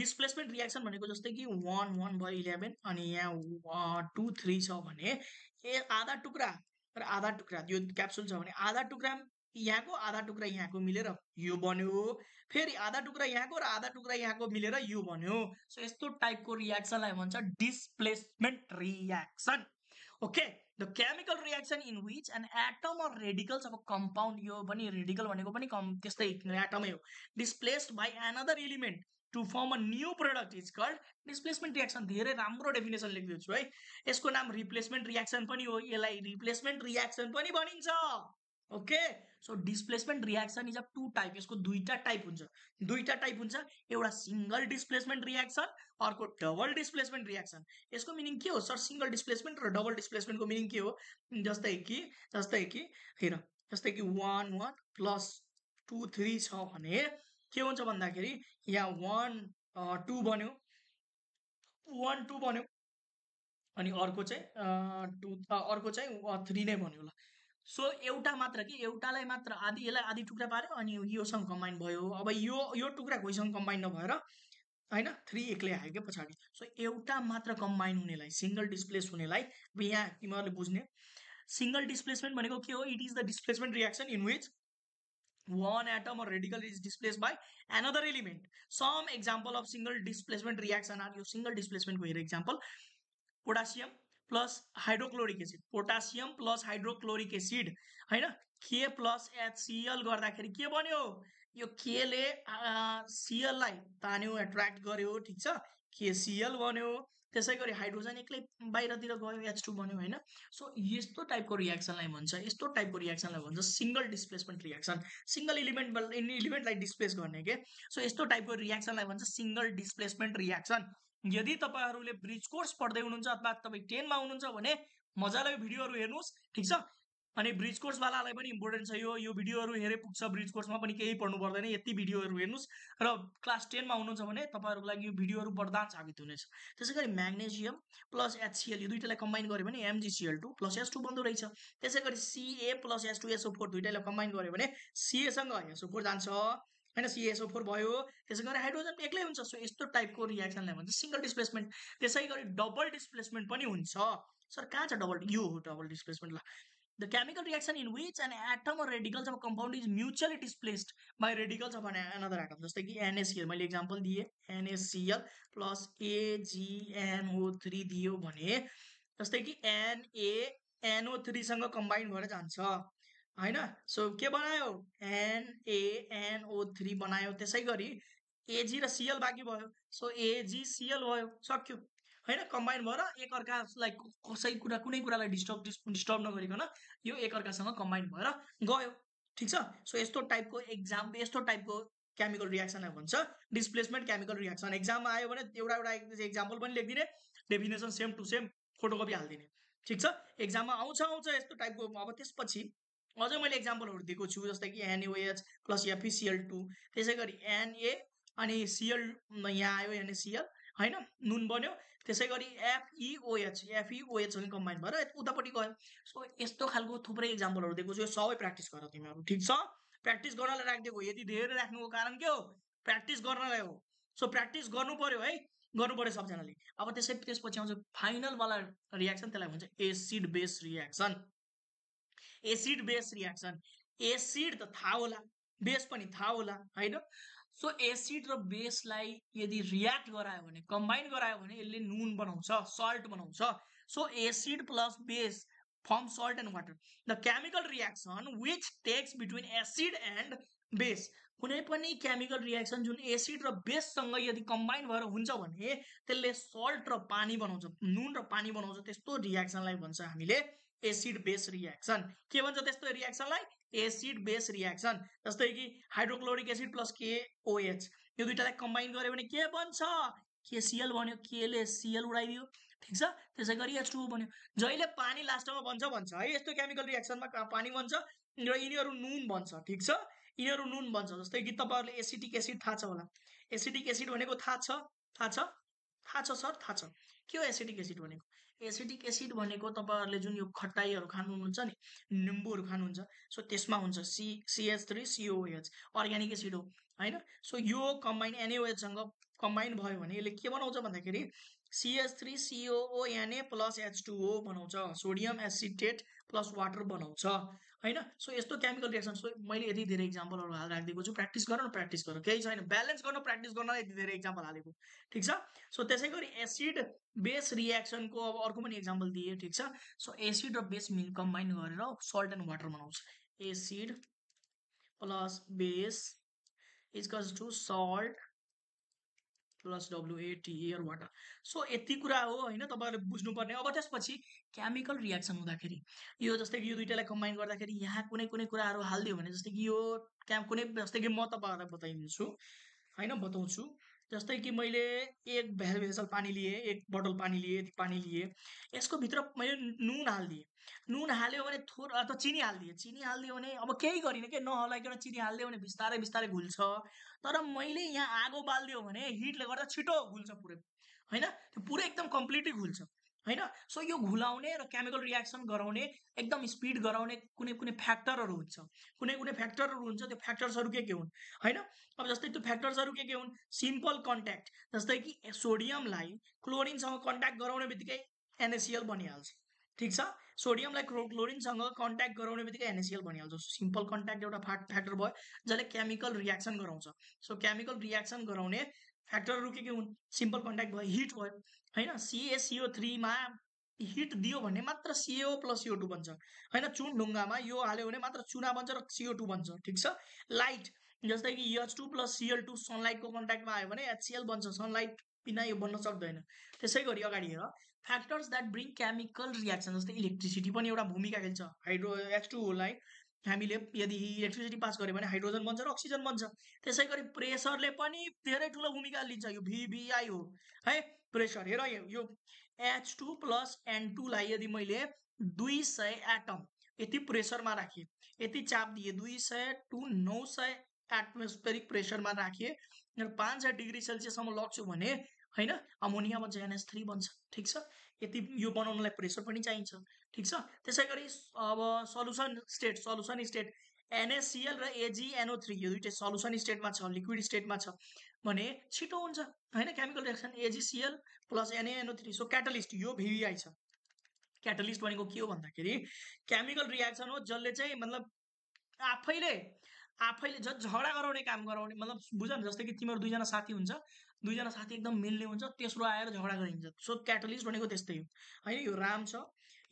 डिस्प्लेसमेन्ट रियाक्सन भनेको जस्तै कि 1 1 भयो 11 अनि यहाँ 2 3 छ भने आधा टुक्रा र आधा टुक्रा यो क्याप्सुल छ भने आधा टुक्रा यहाँको आधा टुक्रा यहाँको मिलेर यो बन्यो फेरि आधा टुक्रा यहाँको र आधा टुक्रा यहाँको मिलेर यो बन्यो सो यस्तो टाइपको रियाक्सनलाई भन्छ displacement reaction okay the chemical reaction in which an atom or radicals of a compound यो पनि रेडिकल भनेको पनि त्यस्तै एटमै हो displaced by another element to form a new product is called displacement reaction धेरै राम्रो डेफिनेसन लेखिदिन्छु है यसको नाम रिप्लेसमेन्ट रियाक्सन पनि हो यसलाई रिप्लेसमेन्ट रियाक्सन पनि भनिन्छ okay so displacement reaction is a two type यसको दुईटा टाइप हुन्छ एउटा सिंगल डिस्प्लेसमेन्ट रियाक्सन अर्को डबल डिस्प्लेसमेन्ट रियाक्सन यसको मिनिङ के हो सर सिंगल डिस्प्लेसमेन्ट र डबल डिस्प्लेसमेन्टको मिनिङ के हो जस्तै कि हेर जस्तै कि 1 1 प्लस 2 3 छ भने के हुन्छ भन्दाखेरि यहाँ 1 2 बन्यो 1 2 बन्यो अनि अर्को चाहिँ 3 नै बन्यो ल सो एउटा मात्र कि एउटालाई मात्र आधी यसलाई आधी टुक्रा पार्यो अनि योसँग कम्बाइन भयो अब यो टुक्रा कोहीसँग कम्बाइन नभएर हैन 3 एक्लै आयो क्या पछाडि सो एउटा मात्र कम्बाइन हुनेलाई सिंगल डिस्प्लेस हुनेलाई यहाँ तिमीहरूले बुझ्ने सिंगल डिस्प्लेसमेन्ट भनेको के हो it is the displacement reaction in which one atom or radical is displaced by another element some example of single displacement reaction are your single displacement को example potassium plus hydrochloric acid potassium plus hydrochloric acid हैन K plus HCl गर्दाखेरि के बन्यो यो K ले Cl लाई तान्यो attract गर्यो ठीक छ KCl बन्यो त्यसैगरी हाइड्रोजन एक्लै बाहिरतिर गयो H2 बन्यो हैन सो यस्तो टाइपको रियाक्सनलाई भन्छ सिंगल डिस्प्लेसमेन्ट रियाक्सन सिंगल एलिमेन्टलाई डिस्प्लेस गर्ने के सो यस्तो टाइपको रियाक्सनलाई भन्छ सिंगल डिस्प्लेसमेन्ट रियाक्सन यदि तपाईहरुले ब्रिज कोर्स पढ्दै हुनुहुन्छ अथवा तपाई 10 मा हुनुहुन्छ भने मजाले भिडियोहरु हेर्नुस् ठीक छ अनि ब्रिज कोर्स वालालाई पनि इम्पोर्टेन्ट छ यो भिडियोहरु हेरे पुग्छ ब्रिज कोर्समा पनि केही पढ्नु पर्दैन यति भिडियोहरु हेर्नुस् र क्लास 10 मा हुनुहुन्छ भने तपाईहरुको लागि यो भिडियोहरु वरदान साबित हुनेछ त्यसैगरी म्याग्नेशियम प्लस HCl यो दुईटालाई कम्बाइन गर्यो भने MgCl2 प्लस H2 बन्दै रहेछ त्यसैगरी Ca प्लस H2SO4 दुईटालाई कम्बाइन गर्यो भने Ca सँग SO4 जान्छ हैन CaSO4 भयो त्यसैगरी हाइड्रोजन एक्लै हुन्छ सो यस्तो टाइपको रियाक्सनलाई भन्छ सिंगल डिस्प्लेसमेन्ट त्यसैगरी डबल डिस्प्लेसमेन्ट पनि हुन्छ सर कहाँ छ डबल डिस्प्लेसमेन्ट ल The chemical reaction in which an atom or radicals of a compound is mutually displaced by radicals of another atom. जस्तै कि NaCl मैले एक्जाम्पल दिए NaCl plus AgNO3 दियो भने जस्तै कि NaNO3 सँग कम्बाइन भएर जान्छ हैन सो के बनायो NaNO3 बनायो त्यसैगरी Ag र Cl बाँकी भयो सो AgCl भयो सक्यो हैन कम्बाइन भएर एक अर्कालाई कुनै कुरालाई डिस्टर्ब नगरिकन यो एक अर्कासँग कम्बाइन भएर गयो ठीक छ सो यस्तो टाइपको केमिकल रियाक्सनलाई भन्छ डिस्प्लेसमेन्ट केमिकल रियाक्सन एक्जाममा आयो भने एउटा एक्जाम्पल पनि लेखिदिने definition same to same photocopy हाल्दिने ठीक छ एक्जाममा आउँछ यस्तो टाइपको अब त्यसपछि अझै मैले एक्जाम्पलहरु दिएको छु जस्तै कि NaOH plus FeCl2 त्यसैगरी Na अनि Cl यहाँ आयो NaCl हैन नुन बन्यो त्यसैगरी FeOH सँग कम्बाइन भएर उतापटि गयो सो यस्तो खालको थुप्रै एक्जाम्पलहरु दिएको छु यो सबै प्र्याक्टिस गर तिमीहरु ठीक छ प्र्याक्टिस गर्नलाई राख्दिएको यति धेरै राख्नुको कारण के हो प्र्याक्टिस गर्नलाई हो सो प्र्याक्टिस गर्नु पर्यो सबजनाले अब त्यसपछि आउँछ फाइनल वाला रियाक्सन त्यसलाई भन्छ एसिड बेस रियाक्सन एसिड त थाहा होला बेस पनि थाहा होला होइन। सो एसिड र बेसलाई यदि रियाक्ट गरायो भने, कम्बाइन गरायो भने यसले नुन बनाउँछ, सल्ट बनाउँछ। So acid plus base form salt and water. The chemical reaction which takes between acid and base, कुनै पनि केमिकल रियाक्सन जुन एसिड र बेससँग यदि कम्बाइन भएर हुन्छ भने त्यसले सल्ट र पानी बनाउँछ, नुन र पानी बनाउँछ। त्यस्तो रियाक्सनलाई भन्छ हामीले एसिड बेस रियाक्सन। के भन्छ त्यस्तो रियाक्सनलाई? Acid base reaction. जस्तै कि हाइड्रोक्लोरिक एसिड प्लस KOH, यो दुईटालाई कम्बाइन गर्यो भने के बन्छ? KCl बन्यो। केले Cl उडाइदियो, ठिक छ। त्यसै गरी H2O बन्यो। जहिले पानी लास्टमा भन्छ है, यस्तो केमिकल रियाक्सनमा पानी बन्छ र यिनीहरू नुन बन्छ, ठिक छ। यिनीहरू नुन बन्छ। जस्तै कि तपाईँहरूले एसिटिक एसिड थाहा छ होला। एसिटिक एसिड भनेको थाहा छ सर? थाहा छ। के हो एसिटिक एसिड भनेको? एसिटिक एसिड भनेको तपाईँहरूले जुन यो खट्टाइहरू खानुहुन्छ नि, निम्बुहरू खानुहुन्छ, सो त्यसमा हुन्छ CH3COOH, अर्ग्यानिक एसिड हो होइन। सो यो कम्बाइन NaOH सँग कम्बाइन भयो भने यसले के बनाउँछ भन्दाखेरि CH3COONA प्लस H2O बनाउँछ, सोडियम एसिटेट प्लस वाटर बनाउँछ होइन। सो यस्तो केमिकल रियाक्सन। सो मैले यति धेरै इक्जाम्पलहरू हाल राखिदिएको छु, प्र्याक्टिस गर न, प्र्याक्टिस गर, केही छैन। ब्यालेन्स गर्न प्र्याक्टिस गर्न यति धेरै इक्जाम्पल हालेको, ठिक छ। सो त्यसै गरी एसिड बेस रियाक्सनको अब अर्को पनि इक्जाम्पल दिए, ठिक छ। सो एसिड र बेस कम्बाइन गरेर सल्ट एन्ड वाटर बनाउँछ। Acid plus base equals to salt plus WAT air water. So यति कुरा हो होइन, तपाईँहरूले बुझ्नुपर्ने। अब त्यसपछि केमिकल रियाक्सन हुँदाखेरि यो जस्तै कि यो दुइटालाई कम्बाइन गर्दाखेरि यहाँ कुनै कुनै कुराहरू हालिदियो भने, जस्तै कि यो कुनै, जस्तै कि म तपाईँहरूलाई बताइदिन्छु होइन, बताउँछु। जस्तै कि मैले एक भेसल पानी लिए, एक बोतल पानी लिए, यति पानी लिए, यसको भित्र मैले नुन हालिदिएँ। नुन हाल्यो भने थोर अथवा चिनी हालिदिएँ। चिनी हालिदियो भने अब केही गरिनँ के, नहलाइकन चिनी हालिदियो भने बिस्तारै बिस्तारै घुल्छ। तर मैले यहाँ आगो बालिदियो भने हिटले गर्दा छिटो घुल्छ पुरै होइन, त्यो पुरै एकदम कम्प्लिटली घुल्छ होइन। सो यो घुलाउने र केमिकल रियाक्सन गराउने, एकदम स्पिड गराउने कुनै कुनै फ्याक्टरहरू हुन्छ। कुनै कुनै फ्याक्टरहरू हुन्छ, त्यो फ्याक्टर्सहरू के हुन् होइन। अब जस्तै त्यो फ्याक्टर्सहरू के हुन्? सिम्पल कन्ट्याक्ट, जस्तै कि सोडियमलाई क्लोरिनसँग कन्ट्याक्ट गराउने बित्तिकै NaCl बनिहाल्छ, ठिक छ। सोडियमलाई क्लोरिनसँग कन्ट्याक्ट गराउने बित्तिकै NaCl बनिहाल्छ। सिम्पल कन्ट्याक्ट एउटा फ्याक्टर भयो जसले केमिकल रियाक्सन गराउँछ। सो केमिकल रियाक्सन गराउने फ्याक्टरहरू के हुन्? सिम्पल कन्ट्याक्ट भयो, हिट भयो होइन। CaCO3 मा हिट दियो भने मात्र CaO प्लस CO2 बन्छ होइन। चुन ढुङ्गामा यो हाल्यो भने मात्र चुना बन्छ र CO2 बन्छ, ठिक छ। लाइट, जस्तै कि H2 प्लस Cl2 सनलाइटको कन्ट्याक्टमा आयो भने HCl बन्छ, सनलाइट बिना यो बन्न सक्दैन। त्यसै गरी अगाडि हेर, factors that bring chemical reaction, जस्तै इलेक्ट्रिसिटी पनि एउटा भूमिका खेल्छ। H2O लाई हामीले यदि इलेक्ट्रिसिटी पास गर्यो भने हाइड्रोजन बन्छ र अक्सिजन बन्छ। त्यसै गरी प्रेसरले पनि धेरै ठुलो भूमिका लिन्छ, यो VBI हो है। प्रेसर हेर, यो H2 प्लस N2 लाई यदि मैले 200 एटम यति प्रेसरमा राखेँ, यति चाप दिए, 200 to 900 एटमोस्फेरिक प्रेसरमा राखेँ र 500 डिग्री सेल्सियससम्म लग्छु भने होइन, अमोनिया बन्छ, NH3 बन्छ, ठिक छ। यति यो बनाउनलाई प्रेसर पनि चाहिन्छ, ठिक छ। त्यसै गरी अब सल्युसन स्टेट NaCl र AgNO3 यो दुइटै सल्युसन स्टेटमा छ, लिक्विड स्टेटमा छ भने छिटो हुन्छ होइन chemical reaction. AgCl plus NaNO3। So catalyst, यो VBI छ। क्याटलिस्ट भनेको के हो भन्दाखेरि केमिकल रियाक्सन हो जसले चाहिँ मतलब आफैले झगडा गराउने काम गराउने, मतलब बुझ न। जस्तै कि तिमीहरू दुईजना साथी हुन्छ, दुईजना साथी एकदम मिल्ने हुन्छ, तेस्रो आएर झगडा गरिन्छ। सो क्याटलिस्ट भनेको त्यस्तै हो होइन। यो राम छ,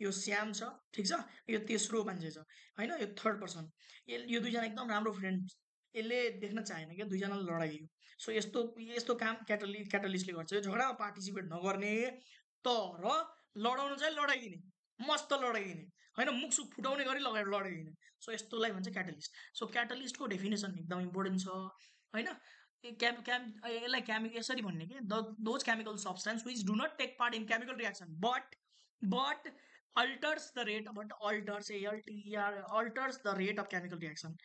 यो श्याम छ, ठिक छ। यो तेस्रो मान्छे छ होइन, यो थर्ड पर्सन। यो दुईजना एकदम राम्रो फ्रेन्ड, यसले देख्न चाहेन क्या दुईजनाले लडाइदियो। सो यस्तो यस्तो काम क्याटलिस्टले गर्छ। यो झगडामा पार्टिसिपेट नगर्ने तर लडाउनु चाहिँ लडाइदिने, मस्त लडाइदिने होइन, मुखसुख फुटाउने गरी लडाइदिने। सो यस्तोलाई भन्छ क्याटलिस्ट। सो क्याटलिस्टको डेफिनेसन एकदम इम्पोर्टेन्ट छ होइन। यसलाई यसरी भन्ने कि those chemical substance which do not take part in chemical reaction but alters the rate, alters the rate of chemical reaction.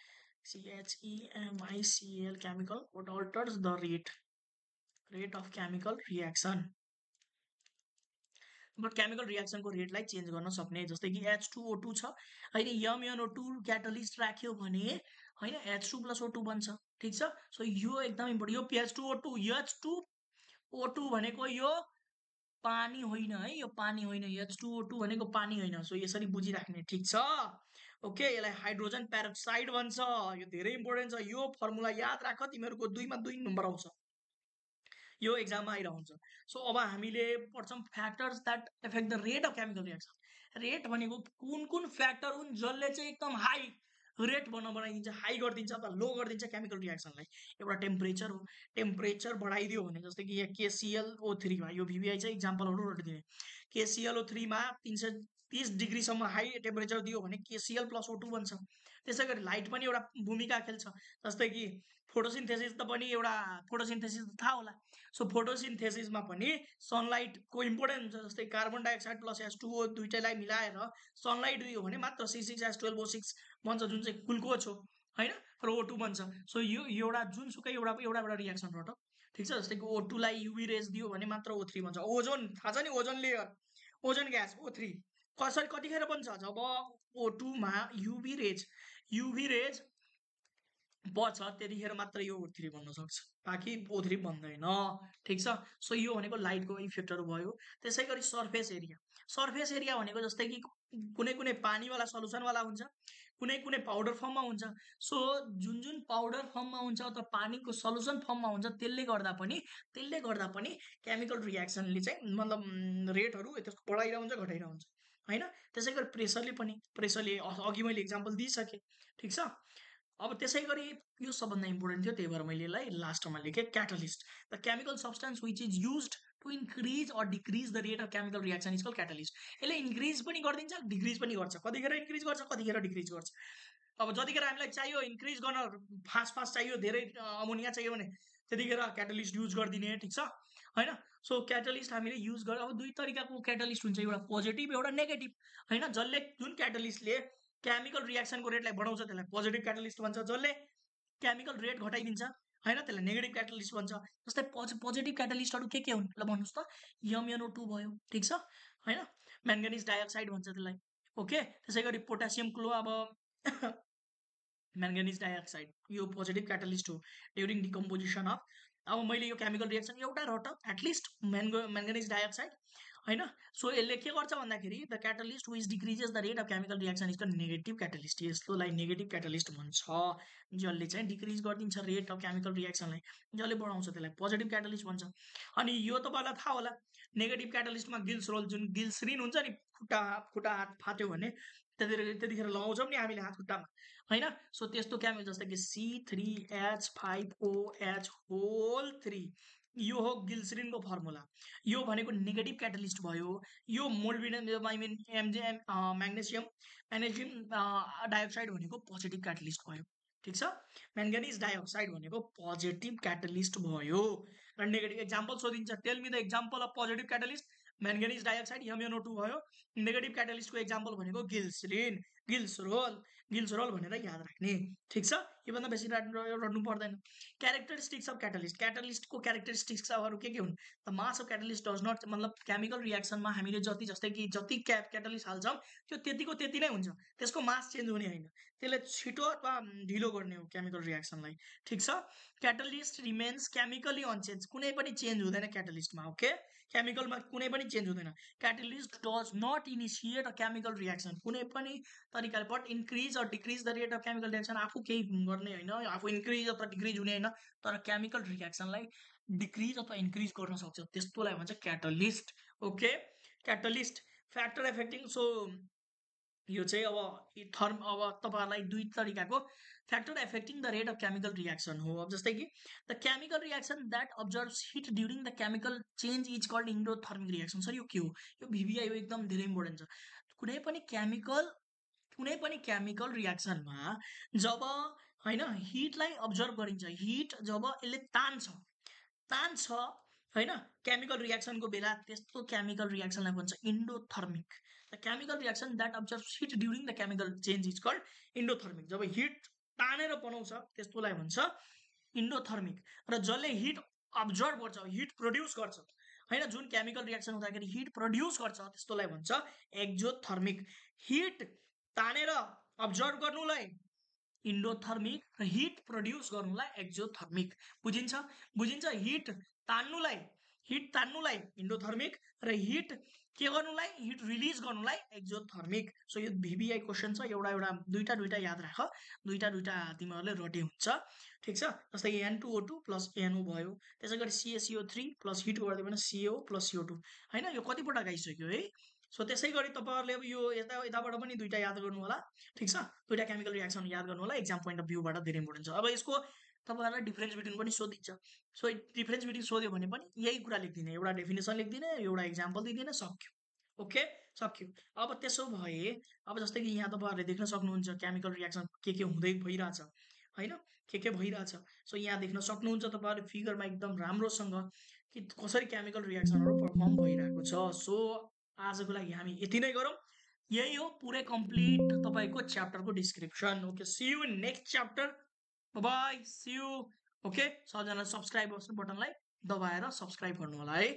CHEMICL chemical, what alters the rate of chemical reaction, but chemical रियाक्सनको रेटलाई change गर्न सक्ने। जस्तै कि H2O2 छ होइन, MnO2 catalyst राख्यो भने होइन H2 प्लस O2 बन्छ, ठिक छ। सो यो एकदम इम्पोर्टेन्ट। यो H2O2 भनेको यो पानी होइन है, यो पानी होइन, H2O2 भनेको पानी होइन। सो यसरी बुझिराख्ने, ठिक छ। ओके, यसलाई हाइड्रोजन पेरोक्साइड भन्छ। यो धेरै इम्पोर्टेन्ट छ, यो फर्मुला याद राख, तिमीहरूको 2 मा 2 नम्बर आउँछ, यो एक्जाममा आइरहन्छ। सो अब हामीले पढ्छौँ factors that effect the rate of chemical reaction. Rate भनेको कुन कुन फ्याक्टर हुन् जसले चाहिँ एकदम हाई रेट बनाइदिन्छ, हाई गरिदिन्छ अथवा लो गरिदिन्छ केमिकल रियाक्सनलाई। एउटा टेम्परेचर हो, टेम्परेचर बढाइदियो भने जस्तै कि यहाँ KClO3 यो VBI चाहिँ इक्जाम्पलहरू रटिदिने। KClO3 मा 330 डिग्रीसम्म हाई टेम्परेचर दियो भने KCl+O2 बन्छ। त्यसै गरी लाइट पनि एउटा भूमिका खेल्छ, जस्तै कि फोटोसिन्थेसिस त पनि एउटा फोटोसिन्थेसिस थाहा होला। सो फोटोसिन्थेसिसमा पनि सनलाइटको इम्पोर्टेन्ट हुन्छ, जस्तै कार्बन डाइअक्साइड प्लस H2O दुइटैलाई मिलाएर सनलाइट दियो भने मात्र C6H12O6 बन्छ, जुन चाहिँ ग्लुकोज हो होइन, र O2 बन्छ। सो यो एउटा जुनसुकै एउटा रियाक्सन रट, ठिक छ। जस्तै कि O2 लाई युभी रेज दियो भने मात्र O3 बन्छ। ओजोन थाहा छ नि, ozone layer, ozone gas O3 कसरी कतिखेर बन्छ, जब O2 मा युभी रेज पर्छ त्यतिखेर मात्र यो O3 बन्न सक्छ, बाँकी O3 बन्दैन, ठिक छ। सो यो भनेको लाइटको इफेक्टहरू भयो। त्यसै गरी सर्फेस एरिया भनेको जस्तै कि कुनै कुनै पानीवाला सल्युसनवाला हुन्छ, कुनै कुनै पाउडर फर्ममा हुन्छ। सो जुन जुन पाउडर फर्ममा हुन्छ अथवा पानीको सल्युसन फर्ममा हुन्छ, त्यसले गर्दा पनि केमिकल रियाक्सनले चाहिँ मतलब रेटहरू त्यसको बढाइरहन्छ घटाइरहन्छ होइन। त्यसै गरी प्रेसरले अघि मैले इक्जाम्पल दिइसकेँ, ठिक छ। अब त्यसै गरी यो सबभन्दा इम्पोर्टेन्ट थियो, त्यही भएर मैले यसलाई लास्टमा लेखेँ। Catalyst, the chemical substance which is used to increase or decrease the rate of chemical reaction is called catalyst. यसले इन्क्रिज पनि गरिदिन्छ, डिक्रिज पनि गर्छ, कतिखेर इन्क्रिज गर्छ कतिखेर डिक्रिज गर्छ। अब जतिखेर हामीलाई चाहियो इन्क्रिज गर्न, फास्ट चाहियो, धेरै अमोनिया चाहियो भने त्यतिखेर क्याटलिस्ट युज गरिदिने, ठिक छ होइन। सो क्याटलिस्ट हामीले युज गर, अब दुई तरिकाको क्याटलिस्ट हुन्छ, एउटा पोजिटिभ एउटा नेगेटिभ होइन। जुन क्याटलिस्टले केमिकल रियाक्सनको रेटलाई बढाउँछ त्यसलाई पोजिटिभ क्याटलिस्ट भन्छ, जसले केमिकल रेट घटाइदिन्छ होइन त्यसलाई नेगेटिभ क्याटलिस्ट भन्छ। जस्तै पोजिटिभ क्याटलिस्टहरू के हुन् ल भन्नुहोस् त, MnO2 भयो, ठिक छ होइन, म्याङ्गनिज डाइअक्साइड भन्छ त्यसलाई, ओके। त्यसै गरी पोटासियम क्लो, अब म्याङ्गनिज डाइअक्साइड यो पोजिटिभ क्याटलिस्ट हो ड्युरिङ डिकम्पोजिसन अफ। अब मैले यो केमिकल रियाक्सन एउटा रट एटलिस्ट म्याङ्गनिज डाइअक्साइड होइन। सो यसले के गर्छ भन्दाखेरि the catalyst which decreases the rate of chemical reaction is the negative catalyst. यस्तोलाई नेगेटिभ क्याटलिस्ट भन्छ, जसले चाहिँ डिक्रिज गरिदिन्छ रेट अफ केमिकल रियाक्सनलाई, जसले बढाउँछ त्यसलाई पोजिटिभ क्याटलिस्ट भन्छ। अनि यो तपाईँलाई थाहा होला, नेगेटिभ क्याटलिस्टमा गिल्सरोल, जुन गिल्सरिन हुन्छ नि, खुट्टा हात फाट्यो भने त्यतिखेर लगाउँछौँ नि हामीले हात खुट्टामा होइन। सो त्यस्तो केमिकल जस्तै कि C3H5OH3 यो हो गिल्सरिनको फर्मुला। यो भनेको नेगेटिभ क्याटलिस्ट भयो। यो molybdenum I mean magnesium dioxide भनेको पोजिटिभ क्याटलिस्ट भयो, ठिक छ। म्याङ्गनिज डाइअक्साइड भनेको पोजिटिभ क्याटलिस्ट भयो र नेगेटिभ एक्जाम्पल सोधिन्छ, tell me the example of positive catalyst. Manganese dioxide MnO2 भयो। नेगेटिभ क्याटलिस्टको एक्जाम्पल भनेको गिल्सरिन, गिल्सरोल भनेर याद राख्ने, ठिक छ। योभन्दा बेसी रट्नु पर्दैन। क्यारेक्टरिस्टिक्स अफ क्याटलिस्टको क्यारेक्टरिस्टिक्सहरू के हुन्, the mass of catalyst does not, मतलब केमिकल रियाक्सनमा हामीले जस्तै कि जति क्याटलिस्ट हाल्छौँ त्यो त्यतिको त्यति नै हुन्छ, त्यसको मास चेन्ज हुने होइन, त्यसले छिटो अथवा ढिलो गर्ने हो केमिकल रियाक्सनलाई, ठिक छ। क्याटलिस्ट रिमेन्स केमिकली अनचेन्ज, कुनै पनि चेन्ज हुँदैन क्याटलिस्टमा, ओके। केमिकलमा कुनै पनि चेन्ज हुँदैन। Catalyst does not initiate a chemical reaction, कुनै पनि तरिकाले, but increase or decrease the rate of chemical reaction, आफू केही गर्ने होइन, आफू इन्क्रिज अथवा डिक्रिज हुने होइन, तर केमिकल रियाक्सनलाई डिक्रिज अथवा इन्क्रिज गर्न सक्छ, त्यस्तोलाई भन्छ catalyst, okay. Catalyst factor affecting, so यो चाहिँ अब तपाईँहरूलाई दुई तरिकाको factor affecting the rate of chemical reaction हो। अब जस्तै कि the chemical reaction that absorbs heat during the chemical change is called endothermic reaction. Sir यो के हो, यो VBI हो, एकदम धेरै इम्पोर्टेन्ट छ। कुनै पनि केमिकल रियाक्सनमा जब होइन हिटलाई अब्जर्भ गरिन्छ, हिट जब यसले तान्छ होइन केमिकल रियाक्सनको बेला, त्यस्तो केमिकल रियाक्सनलाई भन्छ endothermic. The chemical reaction that absorbs heat during the chemical change is called endothermic. जब हिट तानेर बनाउँछ त्यस्तोलाई भन्छ इन्डोथर्मिक। र जसले हिट अब्जर्भ गर्छ, हिट प्रड्युस गर्छ होइन, जुन केमिकल रियाक्सन हुँदाखेरि हिट प्रड्युस गर्छ त्यस्तोलाई भन्छ एक्जोथर्मिक। हिट तानेर अब्जर्भ गर्नुलाई इन्डोथर्मिक र हिट प्रड्युस गर्नुलाई एक्जोथर्मिक। बुझिन्छ? हिट तान्नुलाई हिट तान्नुलाई इन्डोथर्मिक र हिट के गर्नुलाई हिट रिलिज गर्नुलाई एक्जोथर्मिक। सो यो भिबिआई क्वेसन छ, एउटा दुईटा याद राख, दुईटा तिमीहरूले रटे हुन्छ, ठिक छ। जस्तै N2O2 प्लस NO भयो, त्यसै गरी CaCO3 प्लस हिट गरिदियो भने CO प्लस CO2 होइन, यो कतिपटक आइसक्यो है। सो त्यसै गरी तपाईँहरूले अब यो यताबाट पनि दुईटा याद गर्नु होला, ठिक छ, दुईटा केमिकल रियाक्सन याद गर्नु होला, एक्जाम पोइन्ट अफ भ्यूबाट धेरै इम्पोर्टेन्ट छ। अब यसको तपाईँहरूलाई डिफरेन्स बिट्विन पनि सोधिन्छ। सो डिफरेन्स बिट्विन सोध्यो भने पनि यही कुरा लेखिदिने, एउटा डेफिनेसन लेखिदिने, एउटा इक्जाम्पल दिइदिने, सक्यो। ओके, सक्यो। अब त्यसो भए अब जस्तै कि यहाँ तपाईँहरूले देख्न सक्नुहुन्छ केमिकल रियाक्सन के हुँदै भइरहेछ होइन, के भइरहेछ। सो यहाँ देख्न सक्नुहुन्छ तपाईँहरूले फिगरमा एकदम राम्रोसँग कि कसरी केमिकल रियाक्सनहरू पर्फर्म भइरहेको छ। सो आजको लागि हामी यति नै गरौँ। यही हो पुरै कम्प्लिट तपाईँको च्याप्टरको description. Okay, see you in next chapter, bye, see you. Okay, सबैजना सब्सक्राइब बटनलाई दबाएर सब्सक्राइब गर्नु होला है।